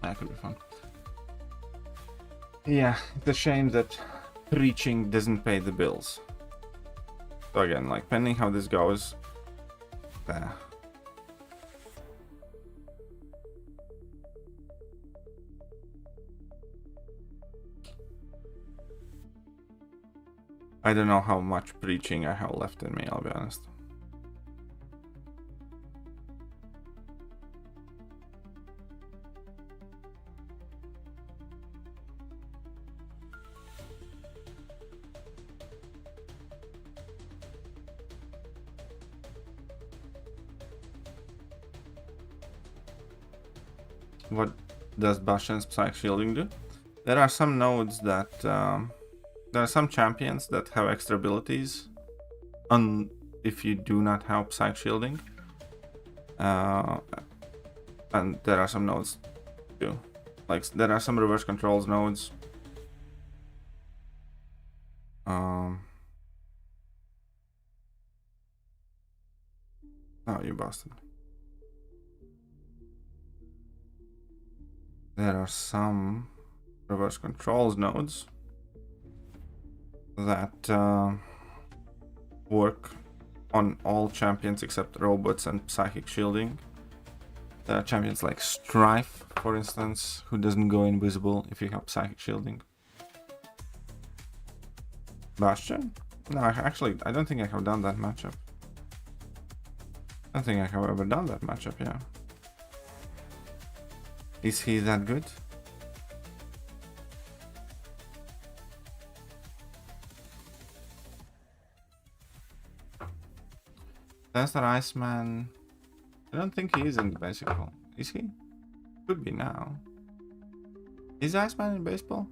That could be fun. Yeah, it's a shame that preaching doesn't pay the bills. So again, like, pending how this goes, I don't know how much preaching I have left in me, I'll be honest. What does Bastion's Psych Shielding do? There are some nodes that, there are some champions that have extra abilities if you do not have Psych Shielding. And there are some nodes too. Like, there are some reverse controls nodes. Oh, you bastard. There are some reverse controls nodes that work on all champions except robots and psychic shielding. There are champions like Strife, for instance, who doesn't go invisible if you have psychic shielding. Bastion? No, I don't think I have done that matchup. I don't think I have ever done that matchup, yeah. Is he that good? That's the Iceman. I don't think he is in the baseball. Is he? Could be now. Is Iceman in baseball?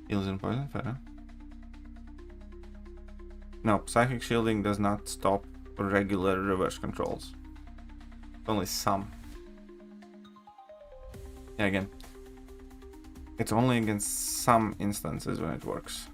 Heals in poison feather. No, psychic shielding does not stop regular reverse controls. Only some. Yeah, again. It's only against some instances when it works.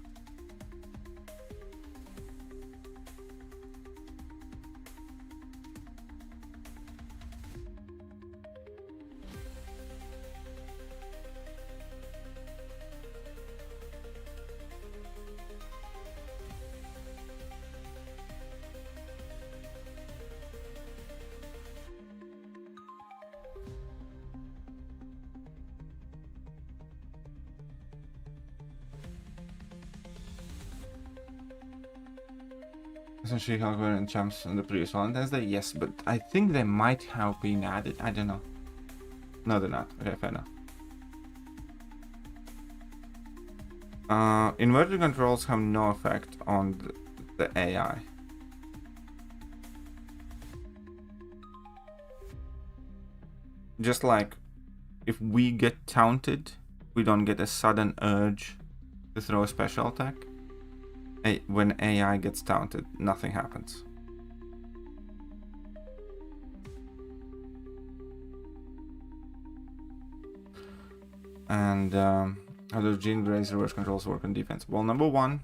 Isn't She-Hulk wearing jumps on the previous Valentine's Day? Yes, but I think they might have been added. I don't know. No, they're not. Okay, fair enough. Inverted controls have no effect on the AI. Just like if we get taunted, we don't get a sudden urge to throw a special attack. When AI gets taunted, nothing happens. And how does Jean Grey's reverse controls work on defense? Well, number one,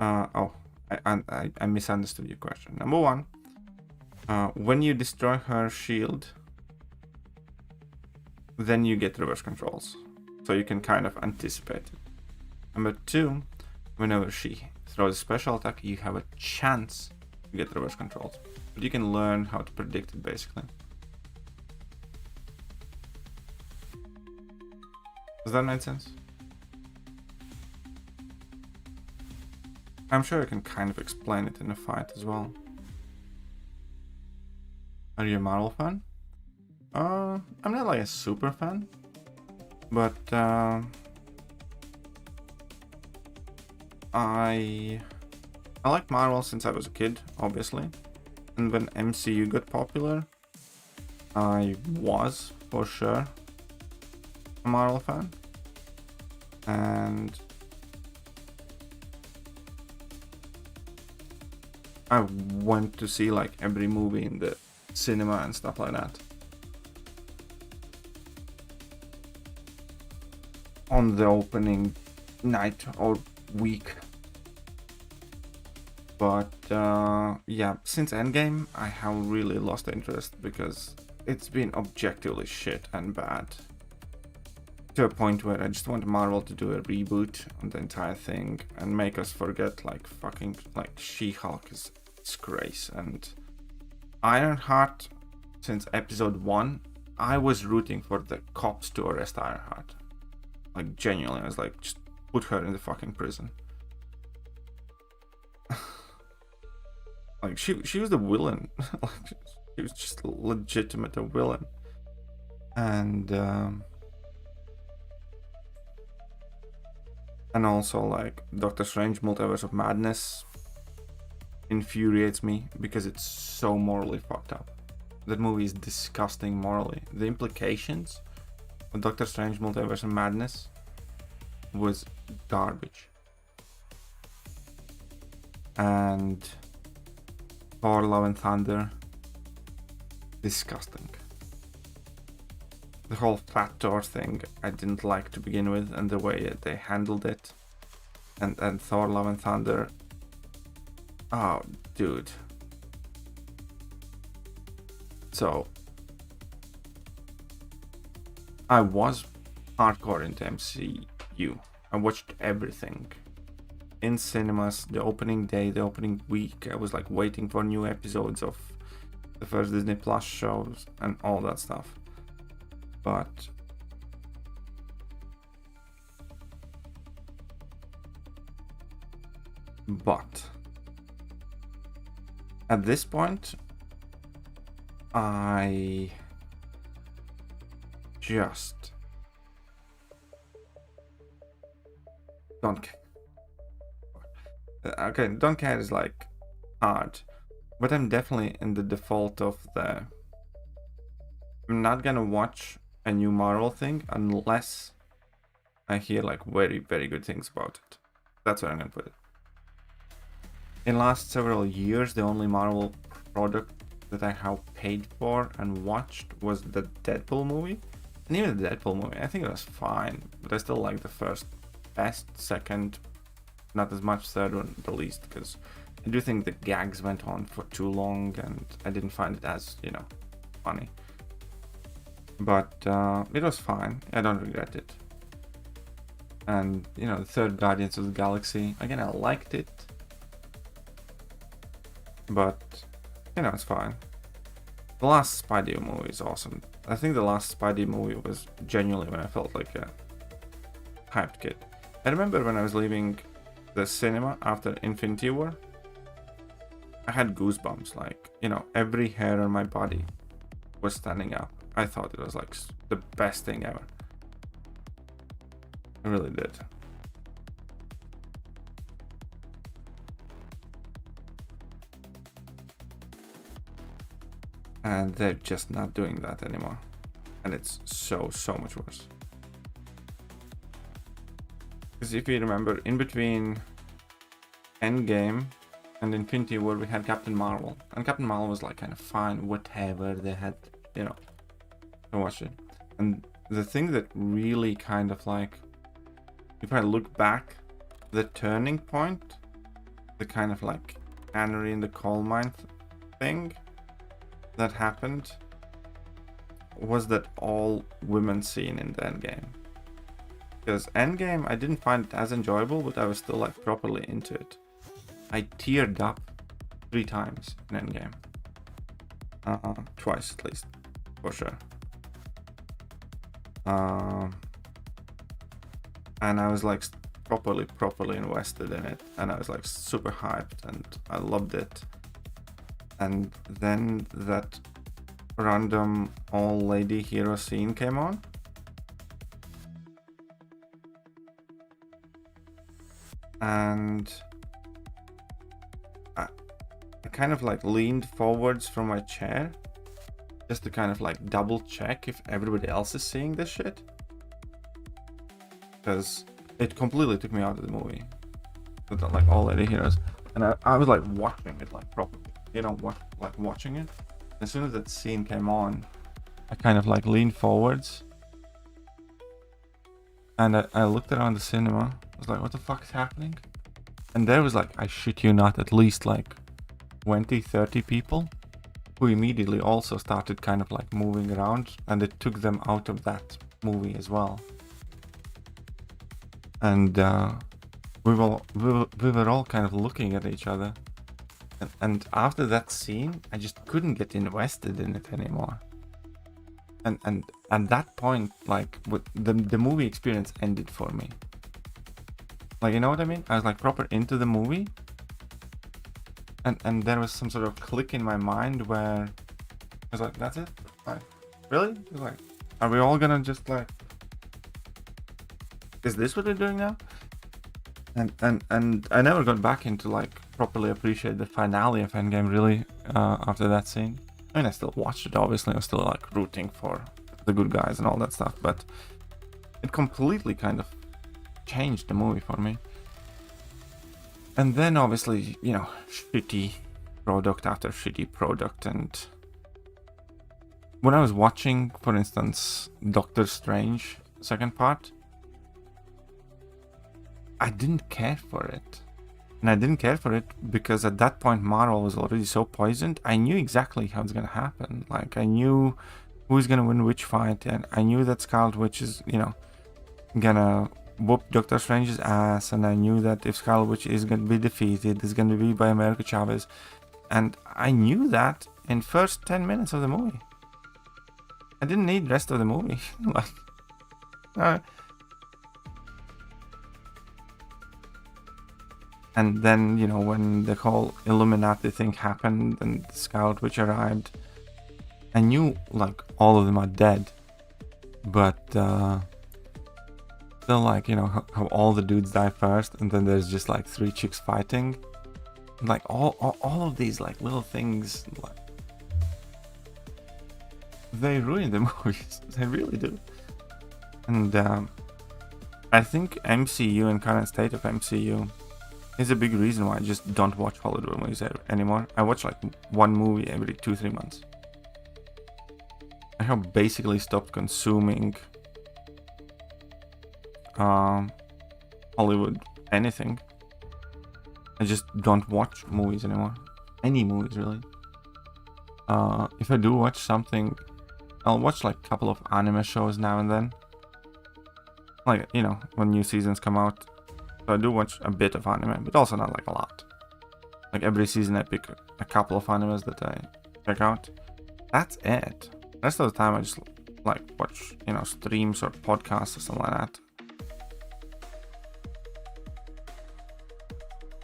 I misunderstood your question. Number one, when you destroy her shield, then you get reverse controls, so you can kind of anticipate it. Number two, whenever she throws a special attack, you have a chance to get reverse controls, but you can learn how to predict it basically. Does that make sense? I'm sure I can kind of explain it in a fight as well. Are you a Marvel fan? I'm not like a super fan, but I like Marvel since I was a kid, obviously, and when MCU got popular, I was for sure a Marvel fan, and I went to see like every movie in the cinema and stuff like that. On the opening night or week. But yeah, since Endgame I have really lost interest because it's been objectively shit and bad. To a point where I just want Marvel to do a reboot on the entire thing and make us forget like fucking like She-Hulk is disgrace. And Ironheart, since episode 1, I was rooting for the cops to arrest Ironheart. Like genuinely, I was like, just put her in the fucking prison. Like she was the villain. Like, she was just legitimate a villain. And also like Doctor Strange Multiverse of Madness infuriates me because it's so morally fucked up. That movie is disgusting morally. The implications of Doctor Strange Multiverse of Madness was garbage. And Thor Love and Thunder, disgusting. The whole Fat Thor thing I didn't like to begin with, and the way they handled it. And Thor Love and Thunder, oh dude. So I was hardcore into MCU. I watched everything in cinemas, the opening day, the opening week. I was like waiting for new episodes of the first Disney Plus shows and all that stuff. But at this point, I just don't care. Okay, don't care is like hard, but I'm definitely in the default of the I'm not gonna watch a new Marvel thing unless I hear like very, very good things about it. That's where I'm gonna put it. In the last several years, the only Marvel product that I have paid for and watched was the Deadpool movie. And even the Deadpool movie, I think it was fine, but I still like the first best, second, not as much third one, the least, because I do think the gags went on for too long and I didn't find it as, you know, funny. But it was fine. I don't regret it. And, you know, the third Guardians of the Galaxy, again, I liked it. But, you know, it's fine. The last Spidey movie is awesome. I think the last Spidey movie was genuinely when I felt like a hyped kid. I remember when I was leaving the cinema after Infinity War, I had goosebumps, like, you know, every hair on my body was standing up. I thought it was like the best thing ever. I really did. And they're just not doing that anymore. And it's so much worse. Because if you remember, in between Endgame and Infinity War, we had Captain Marvel. And Captain Marvel was like kind of fine, whatever. They had, you know, to watch it. And the thing that really kind of like, if I look back, the turning point, the kind of like canary in the coal mine thing that happened was that all women scene in the Endgame. Because Endgame, I didn't find it as enjoyable, but I was still like properly into it. I teared up 3 times in Endgame. Twice at least, for sure. And I was like properly invested in it, and I was like super hyped, and I loved it. And then that random all lady hero scene came on. And I kind of like leaned forwards from my chair just to kind of like double check if everybody else is seeing this shit. Because it completely took me out of the movie. With like all lady heroes. And I was like watching it like properly. You know, like watching it. As soon as that scene came on, I kind of like leaned forwards. And I looked around the cinema. I was like, what the fuck is happening? And there was like, I shit you not, at least like 20-30 people who immediately also started kind of like moving around, and it took them out of that movie as well. And we were all kind of looking at each other. And after that scene, I just couldn't get invested in it anymore. And at that point, like, the movie experience ended for me. Like, you know what I mean? I was like proper into the movie. And there was some sort of click in my mind where I was like, that's it? Like, really? It was like, are we all gonna just like, is this what we're doing now? And I never got back into like properly appreciate the finale of Endgame really after that scene. I mean, I still watched it, obviously. I was still like rooting for the good guys and all that stuff, but it completely kind of changed the movie for me. And then obviously, you know, shitty product after shitty product. And when I was watching, for instance, Doctor Strange second part, I didn't care for it. And I didn't care for it because at that point Marvel was already so poisoned. I knew exactly how it's gonna happen. Like, I knew who's gonna win which fight, and I knew that Scarlet Witch is, you know, gonna whoop Doctor Strange's ass, and I knew that if Scarlet Witch is gonna be defeated, it's gonna be by America Chavez. And I knew that in first 10 minutes of the movie. I didn't need the rest of the movie. Like, and then, you know, when the whole Illuminati thing happened and Scarlet Witch arrived, I knew, like, all of them are dead. But, still, like, you know, how all the dudes die first, and then there's just, like, 3 chicks fighting. Like, all of these, like, little things, like, they ruin the movies. They really do. And, I think MCU and current state of MCU is a big reason why I just don't watch Hollywood movies anymore. I watch like one movie every 2-3 months. I have basically stopped consuming Hollywood anything. I just don't watch movies anymore. Any movies really. If I do watch something, I'll watch like a couple of anime shows now and then. Like, you know, when new seasons come out. So I do watch a bit of anime, but also not like a lot. Like every season I pick a couple of animes that I check out. That's it. The rest of the time I just like watch, you know, streams or podcasts or something like that.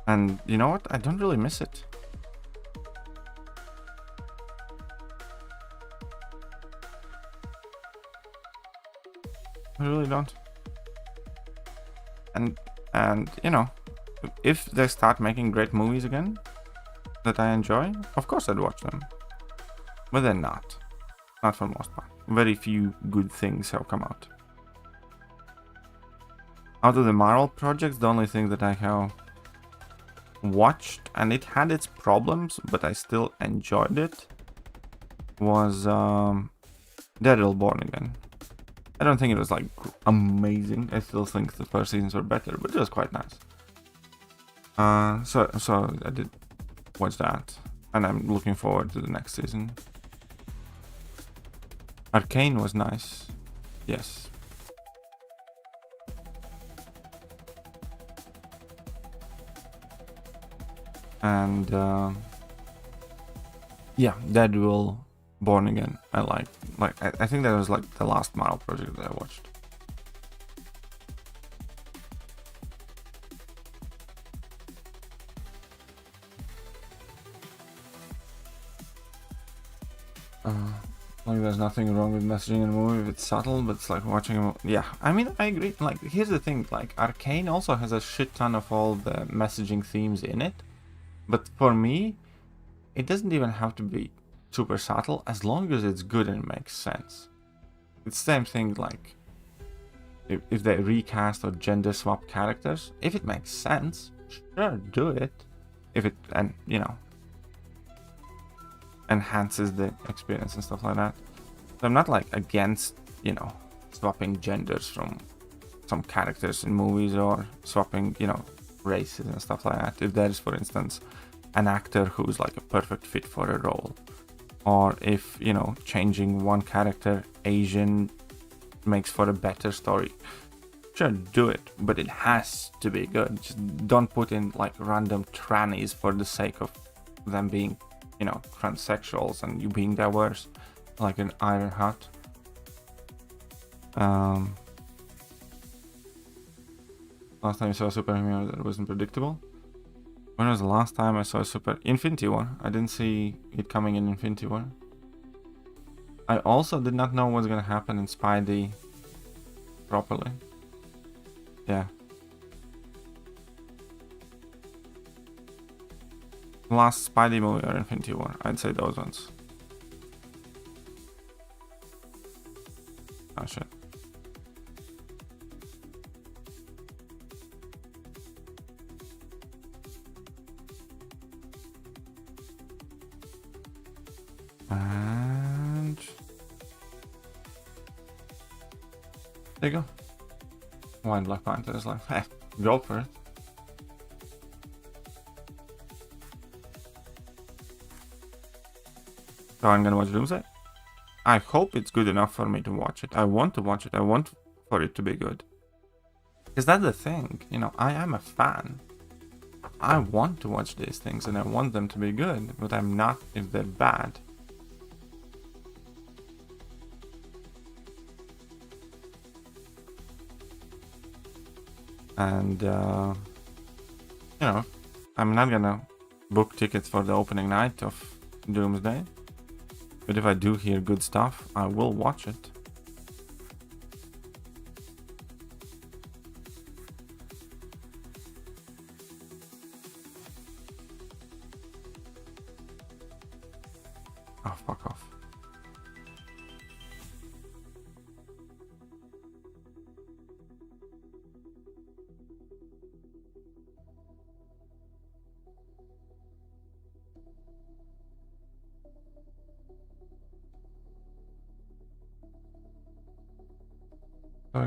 And you know what? I don't really miss it. I really don't. And you know, if they start making great movies again that I enjoy, of course I'd watch them. But they're not. Not for the most part. Very few good things have come out. Out of the Marvel projects, the only thing that I have watched, and it had its problems, but I still enjoyed it, was Daredevil Born Again. I don't think it was like amazing. I still think the first seasons were better, but it was quite nice. So I did watch that, and I'm looking forward to the next season. Arcane was nice, yes. And yeah, Daredevil Born Again. I like I think that was like the last Marvel project that I watched. Like there's nothing wrong with messaging in a movie if it's subtle, but it's like watching a movie. Yeah, I mean, I agree. Like, here's the thing, like, Arcane also has a shit ton of all the messaging themes in it. But for me, it doesn't even have to be super subtle, as long as it's good and makes sense. It's the same thing, like, if they recast or gender swap characters, if it makes sense, sure, do it. If it, and, you know, enhances the experience and stuff like that. So I'm not like against, you know, swapping genders from some characters in movies, or swapping, you know, races and stuff like that. If there's, for instance, an actor who's like a perfect fit for a role, or if, you know, changing one character Asian makes for a better story, sure, do it, but it has to be good. Just don't put in like random trannies for the sake of them being, you know, transsexuals and you being diverse, like an Iron Heart. Last time I saw a superhero that wasn't predictable. When was the last time I saw a Infinity War? I didn't see it coming in Infinity War. I also did not know what's gonna happen in Spidey properly. Yeah. Last Spidey movie or Infinity War, I'd say those ones. Oh shit. And there you go. Why Black Panther is like, hey, go for it. So I'm gonna watch Doomsday. I hope it's good enough for me to watch it. I want to watch it. I want for it to be good. Because that's the thing, you know, I am a fan. I want to watch these things and I want them to be good, but I'm not if they're bad. And, you know, I'm not gonna book tickets for the opening night of Doomsday. But if I do hear good stuff, I will watch it. Oh, fuck off.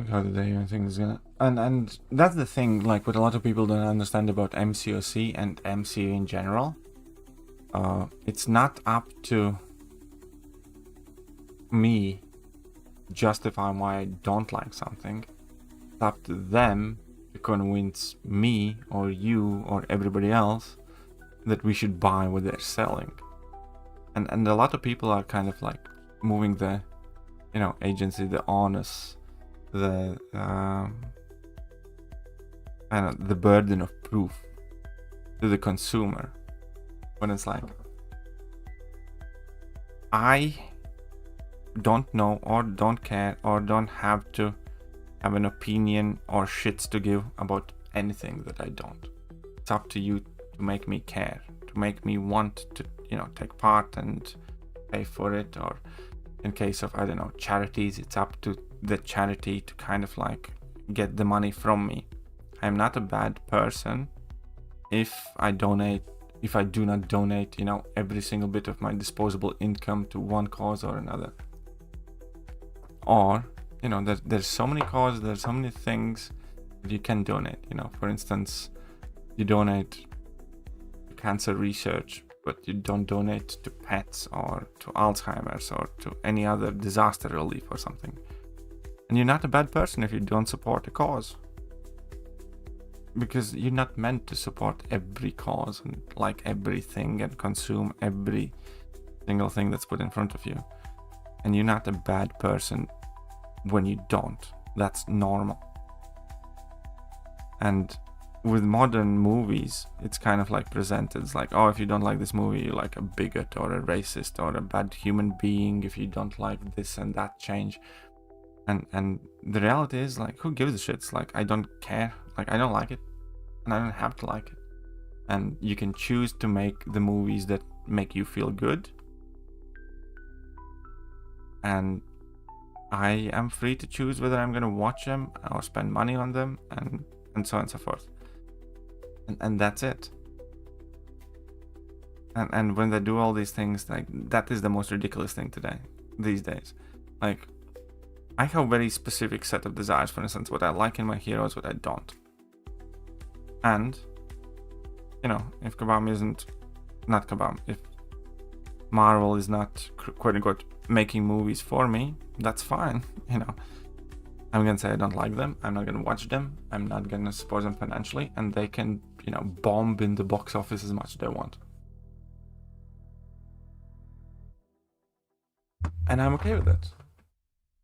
How did they even think is gonna... And that's the thing, like, what a lot of people don't understand about MCOC and MCU in general. It's not up to me justifying why I don't like something. It's up to them to convince me or you or everybody else that we should buy what they're selling. And a lot of people are kind of like moving the, you know, agency, the onus, the burden of proof to the consumer, when it's like, I don't know or don't care or don't have to have an opinion or shits to give about anything that I don't. It's up to you to make me care, to make me want to, take part and pay for it. Or in case of, I don't know, charities, it's up to the charity to kind of like get the money from me. I'm not a bad person if I do not donate, every single bit of my disposable income to one cause or another. Or, there's so many causes, there's so many things that you can donate. For instance, you donate to cancer research, but you don't donate to pets or to Alzheimer's or to any other disaster relief or something. And you're not a bad person if you don't support a cause. Because you're not meant to support every cause and like everything and consume every single thing that's put in front of you. And you're not a bad person when you don't. That's normal. And with modern movies, it's kind of like presented as like, oh, if you don't like this movie, you're like a bigot or a racist or a bad human being if you don't like this and that change. And the reality is, like, who gives a shit? It's like, I don't care. Like, I don't like it. And I don't have to like it. And you can choose to make the movies that make you feel good. And I am free to choose whether I'm going to watch them or spend money on them and so on and so forth. And that's it. And when they do all these things, like, that is the most ridiculous thing these days. Like, I have a very specific set of desires, for instance, what I like in my heroes, what I don't. And, if Kabam isn't, not Kabam, if Marvel is not, quote unquote, making movies for me, that's fine, I'm gonna say I don't like them, I'm not gonna watch them, I'm not gonna support them financially, and they can, bomb in the box office as much as they want. And I'm okay with it.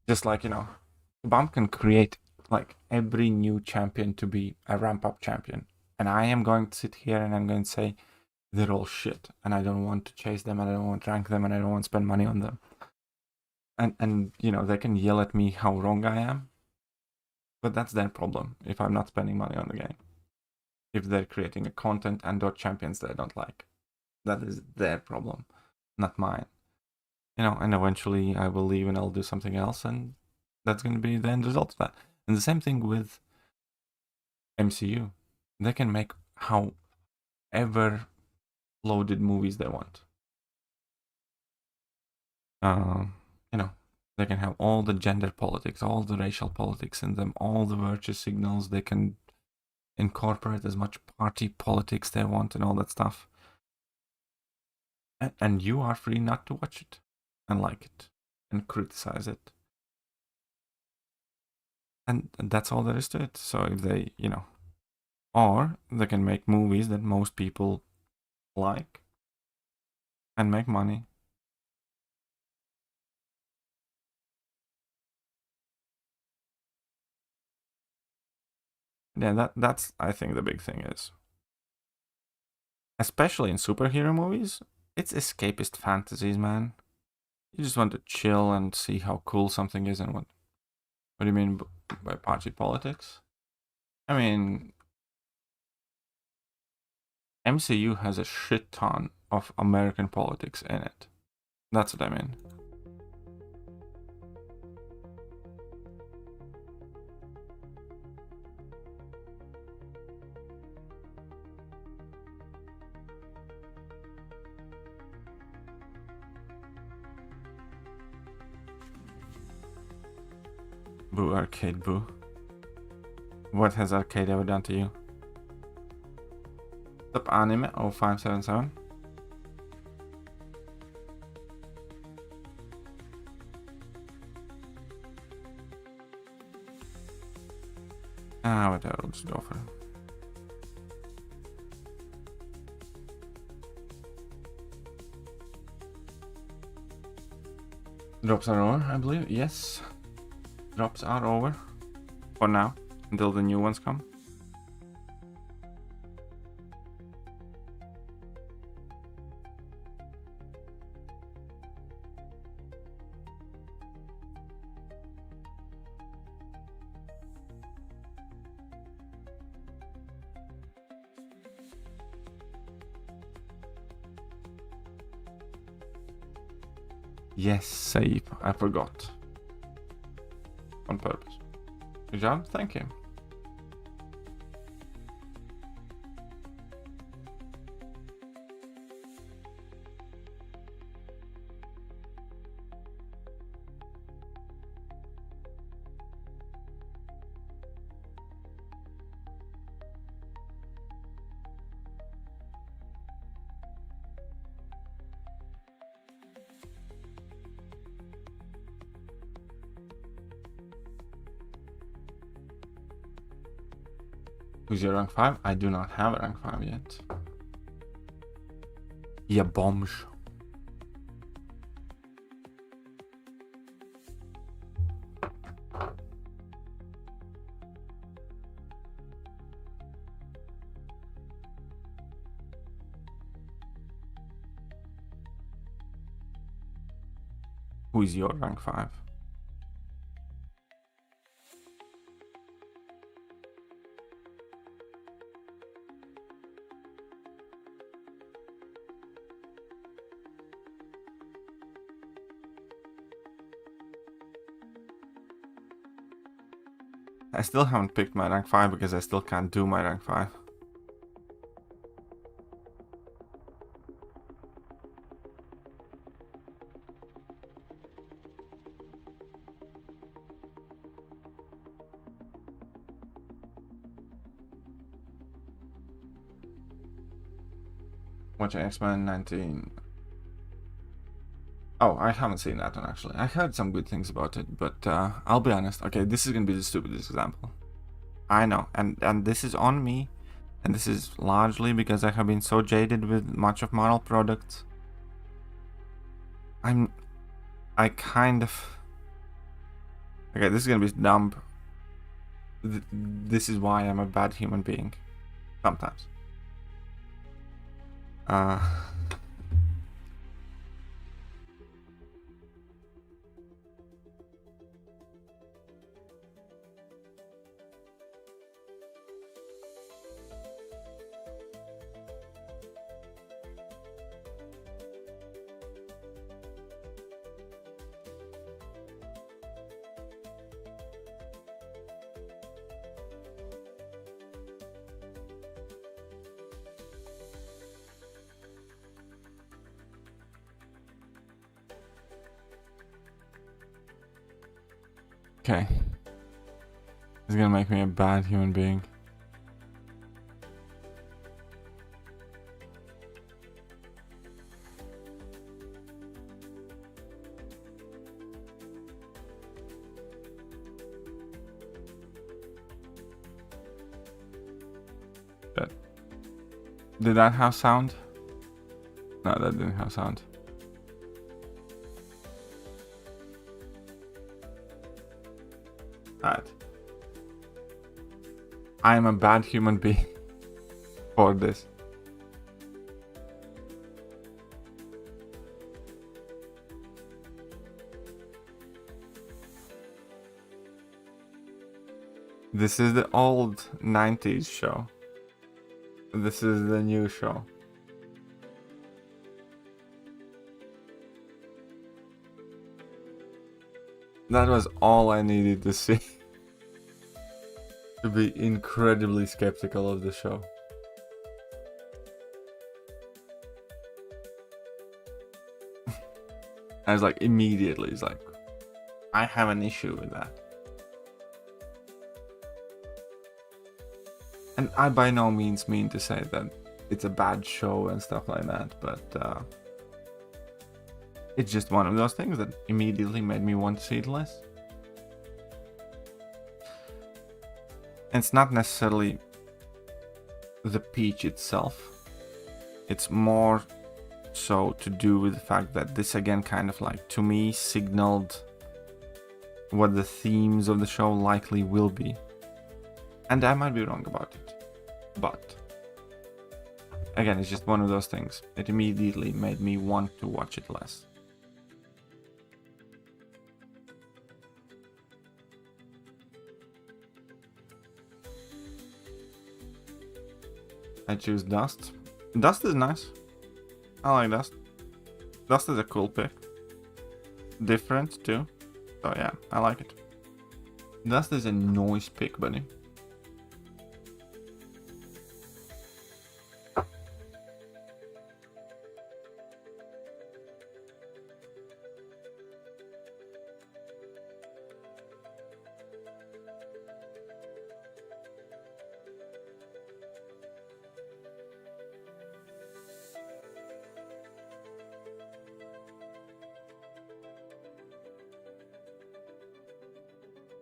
Just like, Kabam can create like every new champion to be a ramp-up champion. And I am going to sit here and I'm going to say they're all shit. And I don't want to chase them, and I don't want to rank them, and I don't want to spend money on them. And they can yell at me how wrong I am. But that's their problem if I'm not spending money on the game. If they're creating a content and/or champions that I don't like. That is their problem, not mine. And eventually I will leave and I'll do something else, and that's going to be the end result of that. And the same thing with MCU. They can make however loaded movies they want. They can have all the gender politics, all the racial politics in them, all the virtue signals. They can incorporate as much party politics they want and all that stuff. And you are free not to watch it and like it and criticize it. And that's all there is to it. So if they, or they can make movies that most people like and make money. Yeah, that's I think the big thing is. Especially in superhero movies, it's escapist fantasies, man. You just want to chill and see how cool something is. And what do you mean by party politics? I mean, MCU has a shit ton of American politics in it. That's what I mean. Boo, arcade, boo. What has arcade ever done to you? Stop anime 0577. Whatever, let's go for it. Drops are over, I believe. Yes. Drops are over. For now. Until the new ones come. Yes, save. I forgot. On purpose. Good job, thank you. Who's your rank 5? I do not have a rank 5 yet. Yeah, bombs. Who is your rank 5? I still haven't picked my rank 5 because I still can't do my rank 5. Watching X-Men 19. Oh, I haven't seen that one actually. I heard some good things about it, but I'll be honest. Okay, this is gonna be the stupidest example. I know, and this is on me, and this is largely because I have been so jaded with much of Marvel products. I kind of... Okay, this is gonna be dumb. This is why I'm a bad human being. Sometimes. Okay. It's gonna make me a bad human being. Did that have sound? No, that didn't have sound. Alright. I am a bad human being for this. This is the old 90s show. This is the new show. That was all I needed to see. To be incredibly skeptical of the show. I was like, immediately, it's like, I have an issue with that. And I by no means mean to say that it's a bad show and stuff like that, but it's just one of those things that immediately made me want to see it less. And it's not necessarily the peach itself. It's more so to do with the fact that this again kind of like, to me, signaled what the themes of the show likely will be. And I might be wrong about it. But again, it's just one of those things. It immediately made me want to watch it less. I choose Dust. Dust is nice. I like Dust. Dust is a cool pick. different too. So yeah, I like it. That is a noise pick, buddy.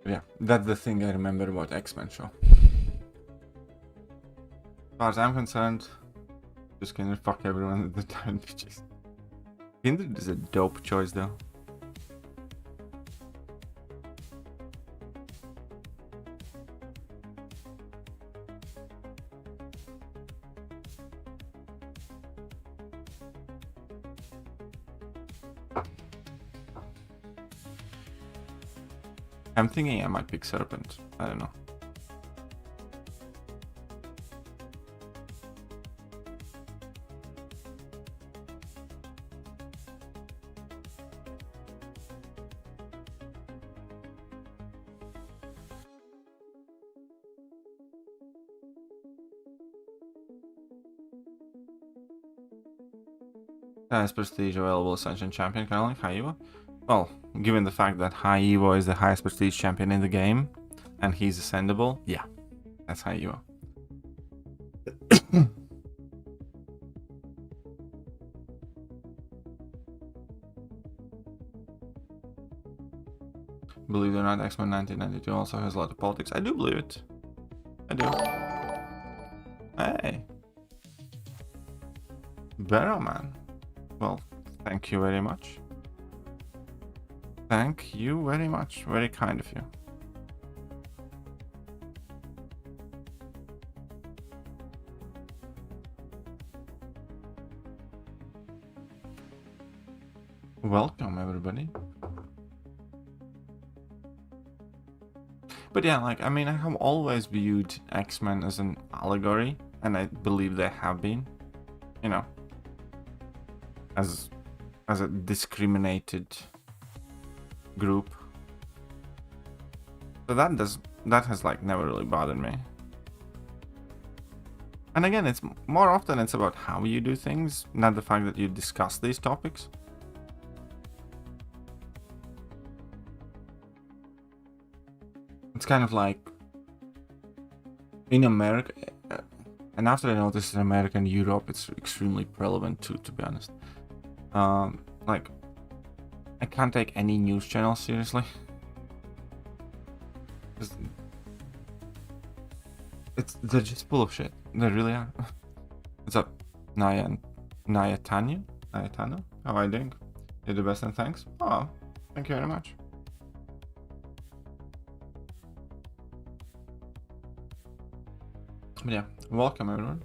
Yeah, that's the thing I remember about X-Men show. As far as I'm concerned, just gonna fuck everyone at the time bitches. Kindred is a dope choice though. I'm thinking I might pick Serpent. I don't know. Highest prestige available Ascension champion currently, High Evo. Well, given the fact that High Evo is the highest prestige champion in the game, and he's ascendable, yeah, that's High Evo. Believe it or not, X-Men 1992 also has a lot of politics. I do believe it. I do. Hey. Better, man. Well, thank you very much. Thank you very much. Very kind of you. Welcome, everybody. But yeah, like, I mean, I have always viewed X-Men as an allegory, and I believe they have been, you know, as a discriminated group. So that has like never really bothered me. And again, it's more often it's about how you do things, not the fact that you discuss these topics. It's kind of like in America, and after I noticed in America and Europe, it's extremely relevant too, to be honest. Like, I can't take any news channel seriously. They're just full of shit. They really are. What's up, Nayatanu? How are you doing? You're the best and thanks. Oh, thank you very much. But yeah, welcome everyone.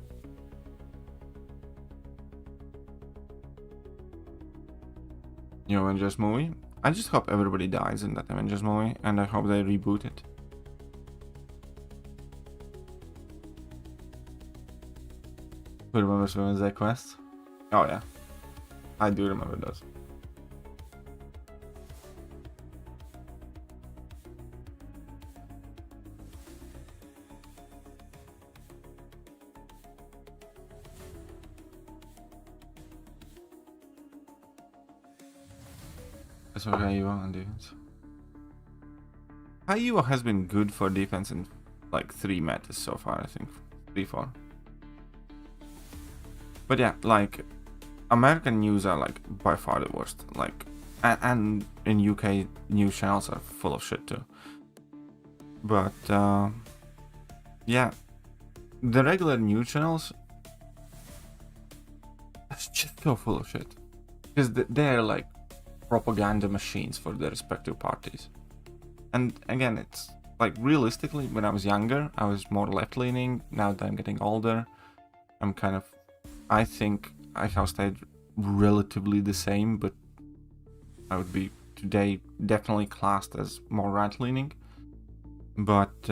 New Avengers movie. I just hope everybody dies in that Avengers movie, and I hope they reboot it. Who remembers Wednesday Quest? Oh yeah, I do remember those. That's what High Evo on defense. High Evo has been good for defense in like 3 metas so far, I think. 3-4. But yeah, like, American news are like by far the worst. Like, and in UK news channels are full of shit too. But yeah, the regular news channels just so full of shit, because they're like propaganda machines for their respective parties. And again, it's like, realistically, when I was younger, I was more left-leaning. Now that I'm getting older, I'm kind of, I think I have stayed relatively the same, but I would be today definitely classed as more right-leaning. But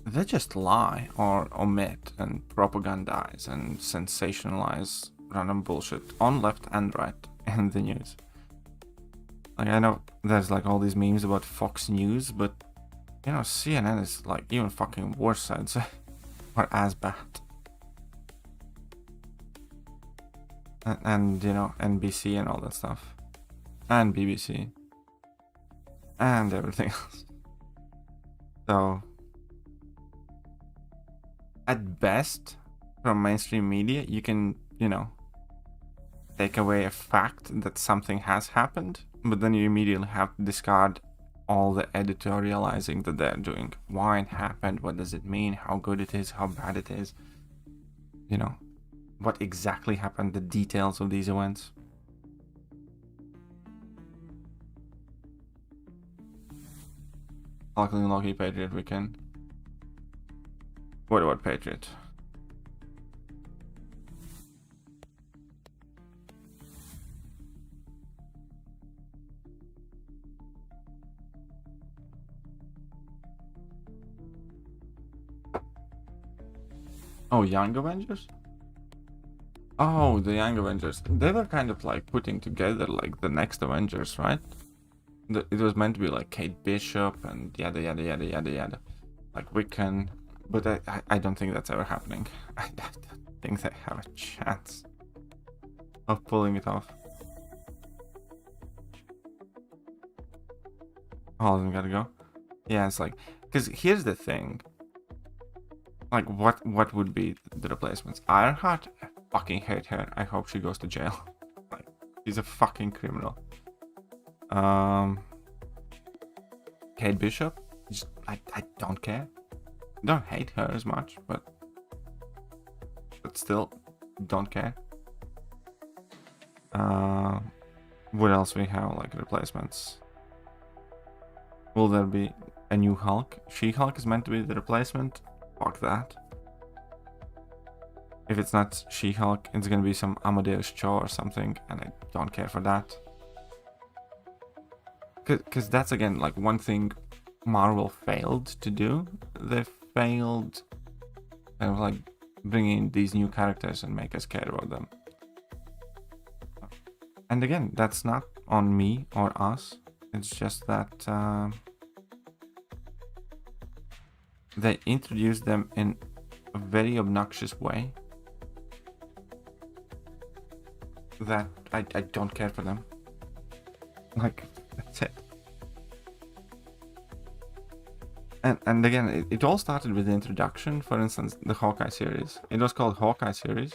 they just lie or omit and propagandize and sensationalize random bullshit on left and right in the news. Like, I know there's like all these memes about Fox News, but you know, CNN is like even fucking worse, I'd say, or as bad. And you know, NBC and all that stuff, and BBC, and everything else. So, at best, from mainstream media, you can, you know, take away a fact that something has happened, but then you immediately have to discard all the editorializing that they're doing. Why it happened, what does it mean, how good it is, how bad it is, you know, what exactly happened, the details of these events. Luckily, lucky Patriot weekend. What about Patriot? Oh, Young Avengers? Oh, the Young Avengers. They were kind of like putting together like the next Avengers, right? It was meant to be like Kate Bishop and yada yada yada yada yada. Like Wiccan. But I don't think that's ever happening. I don't think they have a chance of pulling it off. All of them gotta go. Yeah, it's like, because here's the thing. Like, what would be the replacements? Ironheart? I fucking hate her. I hope she goes to jail. Like, she's a fucking criminal. Kate Bishop? Just, I don't care. Don't hate her as much, but still don't care. What else we have, like, replacements? Will there be a new Hulk? She-Hulk is meant to be the replacement. Fuck that. If it's not She-Hulk, it's gonna be some Amadeus Cho or something, and I don't care for that. Because that's, again, like, one thing Marvel failed to do. They failed kind of like bringing in these new characters and make us care about them. And again, that's not on me or us. It's just that they introduced them in a very obnoxious way that I don't care for them. Like, that's it. And again, it all started with the introduction. For instance, the Hawkeye series. It was called Hawkeye series,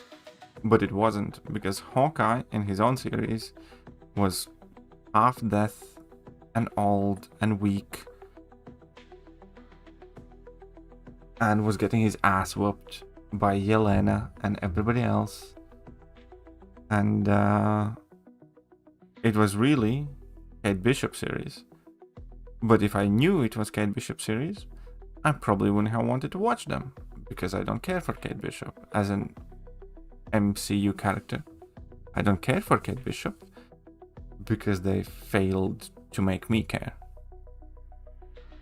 but it wasn't, because Hawkeye in his own series was half death and old and weak and was getting his ass whooped by Yelena and everybody else. And it was really Kate Bishop series. But if I knew it was Kate Bishop series, I probably wouldn't have wanted to watch them, because I don't care for Kate Bishop as an MCU character. I don't care for Kate Bishop because they failed to make me care.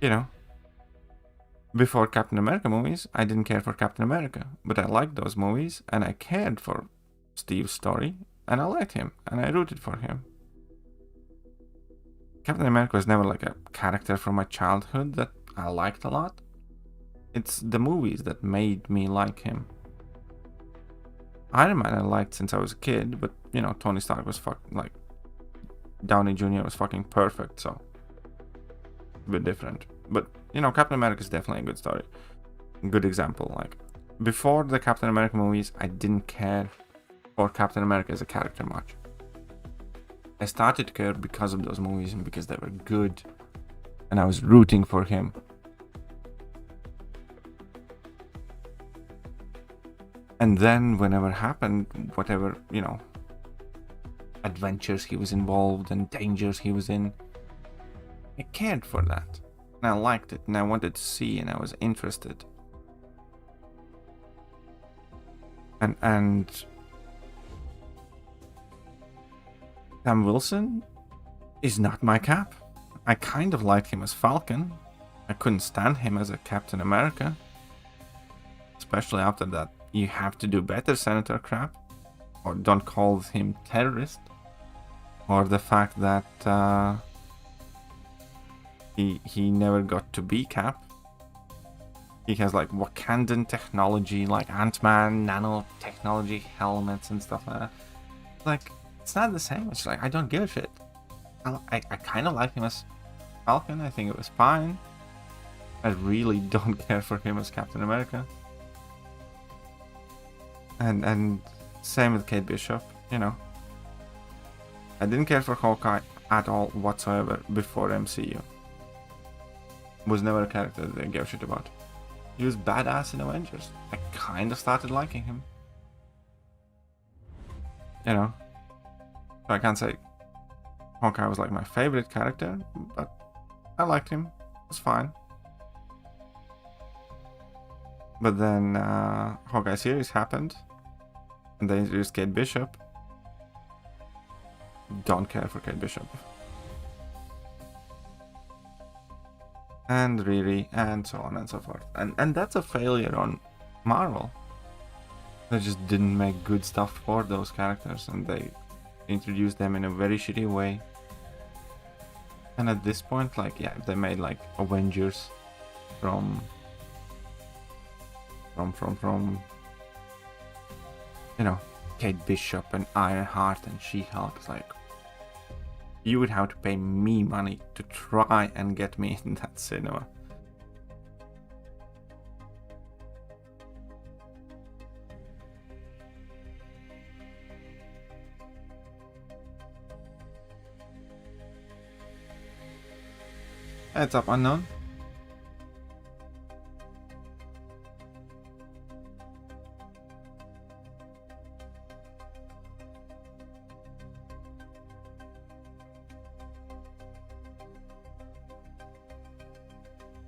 You know, before Captain America movies, I didn't care for Captain America, but I liked those movies and I cared for Steve's story and I liked him and I rooted for him. Captain America was never like a character from my childhood that I liked a lot. It's the movies that made me like him. Iron Man I liked since I was a kid, but you know, Tony Stark was like Downey Jr. was fucking perfect, so a bit different. But you know, Captain America is definitely a good story, good example. Like, before the Captain America movies, I didn't care for Captain America as a character much. I started to care because of those movies and because they were good and I was rooting for him. And then whenever happened, whatever, you know, adventures he was involved and dangers he was in, I cared for that. And I liked it and I wanted to see and I was interested. And Sam Wilson is not my Cap. I kind of liked him as Falcon. I couldn't stand him as a Captain America. Especially after that "you have to do better, Senator" crap. or don't call him terrorist, or the fact that he never got to be Cap. He has like Wakandan technology, like Ant-Man nanotechnology helmets and stuff like that. Like, it's not the same. It's like, I don't give a shit. I kind of like him as Falcon. I think it was fine. I really don't care for him as Captain America. And same with Kate Bishop, you know. I didn't care for Hawkeye at all whatsoever before MCU. Was never a character that I gave a shit about. He was badass in Avengers. I kind of started liking him. You know. So I can't say Hawkeye was like my favorite character, but I liked him. It was fine. But then Hawkeye series happened, and they introduced Kate Bishop. Don't care for Kate Bishop. And Riri, and so on and so forth. And that's a failure on Marvel. They just didn't make good stuff for those characters, and they introduced them in a very shitty way. And at this point, like, yeah, if they made like Avengers from you know, Kate Bishop and Ironheart and She-Hulk, it's like, you would have to pay me money to try and get me in that cinema. Heads up, unknown.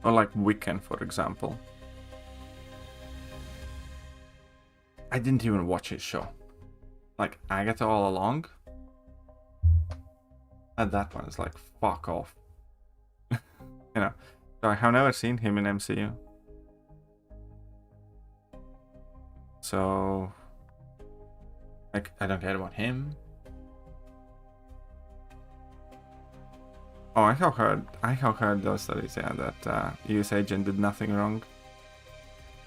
Or like Weekend, for example. I didn't even watch his show. Like Agatha All Along. And that one is like, fuck off. You know. So I have never seen him in MCU. So like, I don't care about him. Oh, I have heard those stories, yeah, that US Agent did nothing wrong.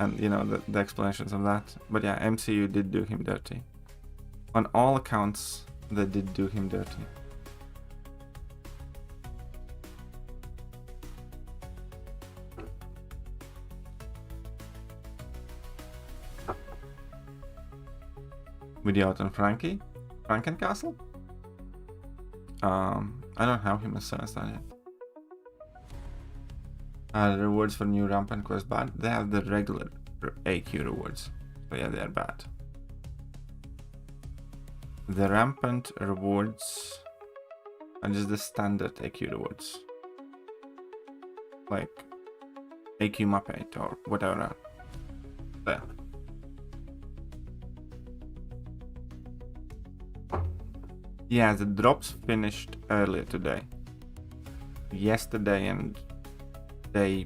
And, you know, the explanations of that. But yeah, MCU did do him dirty. On all accounts, they did do him dirty. Video out on Frankencastle? I don't have him as soon as that yet. The rewards for new Rampant quest bad. They have the regular AQ rewards. So yeah, they are bad. The Rampant rewards are just the standard AQ rewards. Like AQ map 8 or whatever. There. Yeah, the drops finished earlier today. Yesterday and day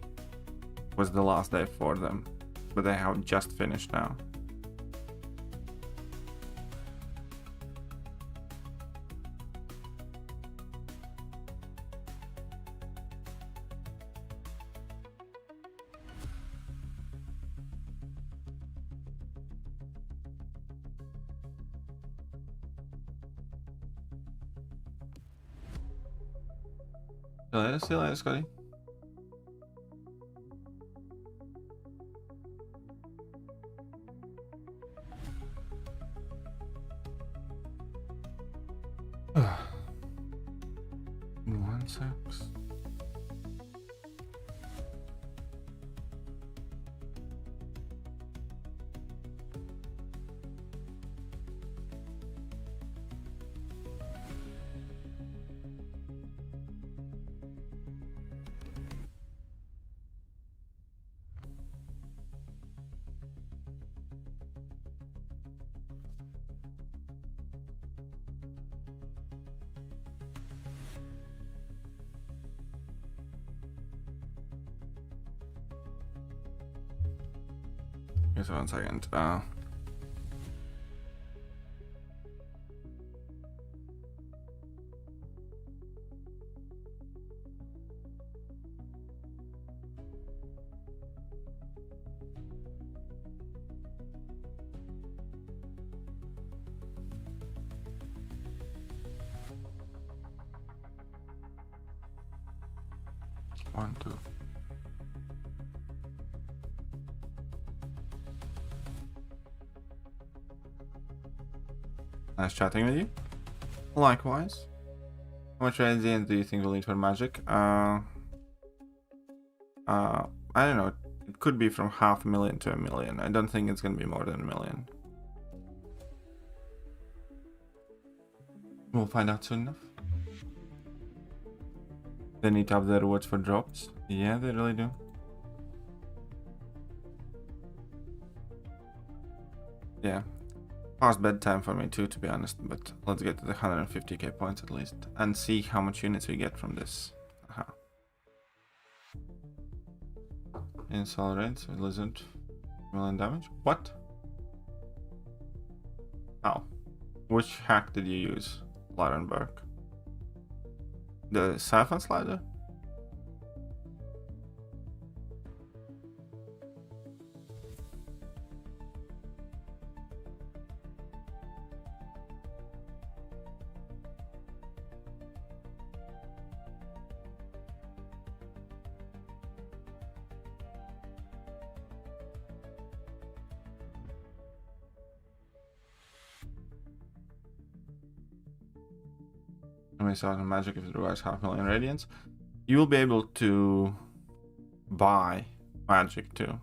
was the last day for them, but they have just finished now. See you later, Scotty. One sec. Just 1 second. 1, 2. Nice chatting with you. Likewise. How much radiant do you think we'll need for magic? I don't know. It could be from 500,000 to 1,000,000. I don't think it's gonna be more than 1,000,000. We'll find out soon enough. They need to have the rewards for drops. Yeah, they really do. Yeah. Past bedtime for me too, to be honest, but let's get to the 150k points at least and see how much units we get from this. Aha. Install rates, lizard, million damage. What? How? Which hack did you use, Larenberg? The siphon slider? On magic if it requires 500,000 radiance. You will be able to buy magic too.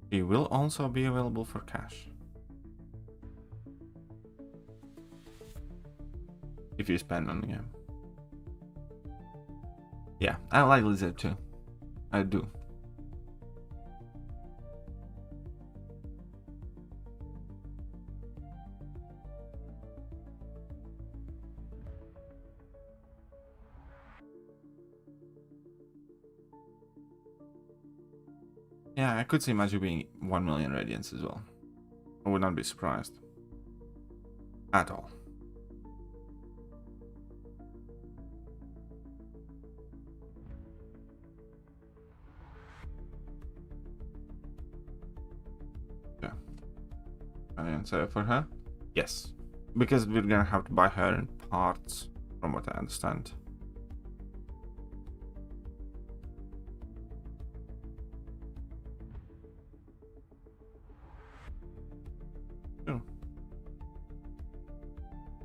It will also be available for cash if you spend on the game. Yeah, I like lizard too. I do. Yeah, I could see magic being 1,000,000 radiance as well. I would not be surprised. At all. Yeah. Realsensei for her? Yes. Because we're gonna have to buy her in parts, from what I understand.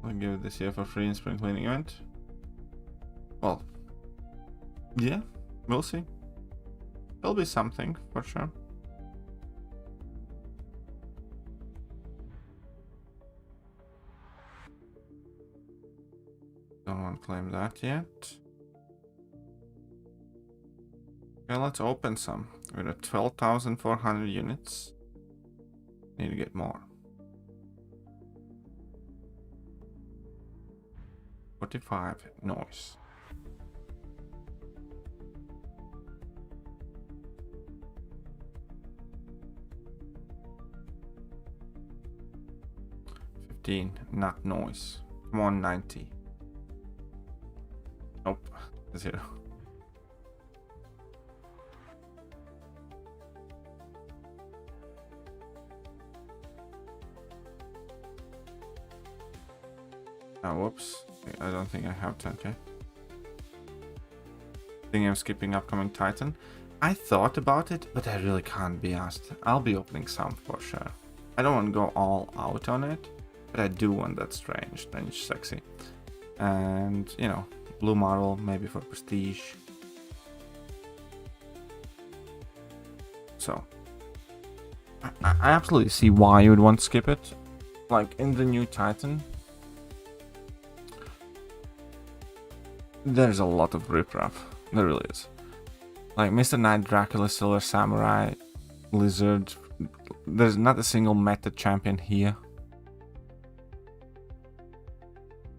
I'll give it this year for free in spring cleaning event. Well, yeah, we'll see. There'll be something for sure. Don't want to claim that yet. Okay, let's open some. We're at 12,400 units. Need to get more. 45 noise. Not noise. Come on, 90. Nope. 0. Oh, whoops. I don't think I have 10k. I think I'm skipping upcoming Titan. I thought about it, but I really can't be asked. I'll be opening some for sure. I don't want to go all out on it, but I do want that strange sexy. And, you know, blue marble, maybe for prestige. So, I absolutely see why you would want to skip it. Like, in the new Titan, there's a lot of riprap. There really is. Like Mr. Knight, Dracula, Silver Samurai, Lizard. There's not a single meta champion here.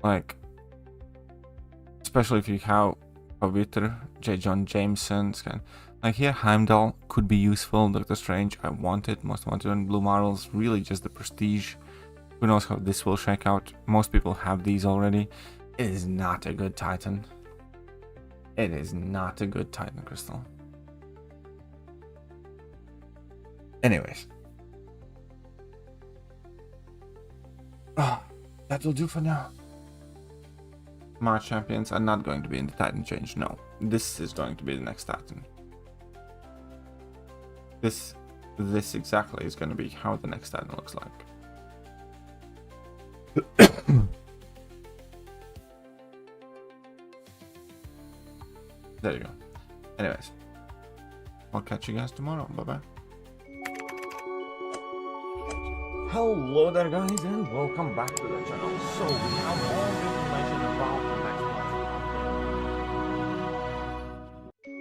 Like, especially if you have Pavitr, J. John Jameson. Like here, Heimdall could be useful. Doctor Strange, I want it. Most wanted on Blue Marvels. Really just the prestige. Who knows how this will shake out. Most people have these already. It is not a good Titan. It is not a good Titan crystal. Anyways. Oh, that will do for now. My champions are not going to be in the Titan change. No, this is going to be the next Titan. This exactly is going to be how the next Titan looks like. There you go. Anyways, I'll catch you guys tomorrow. Bye bye. Hello there, guys, and welcome back to the channel. So we have all the information about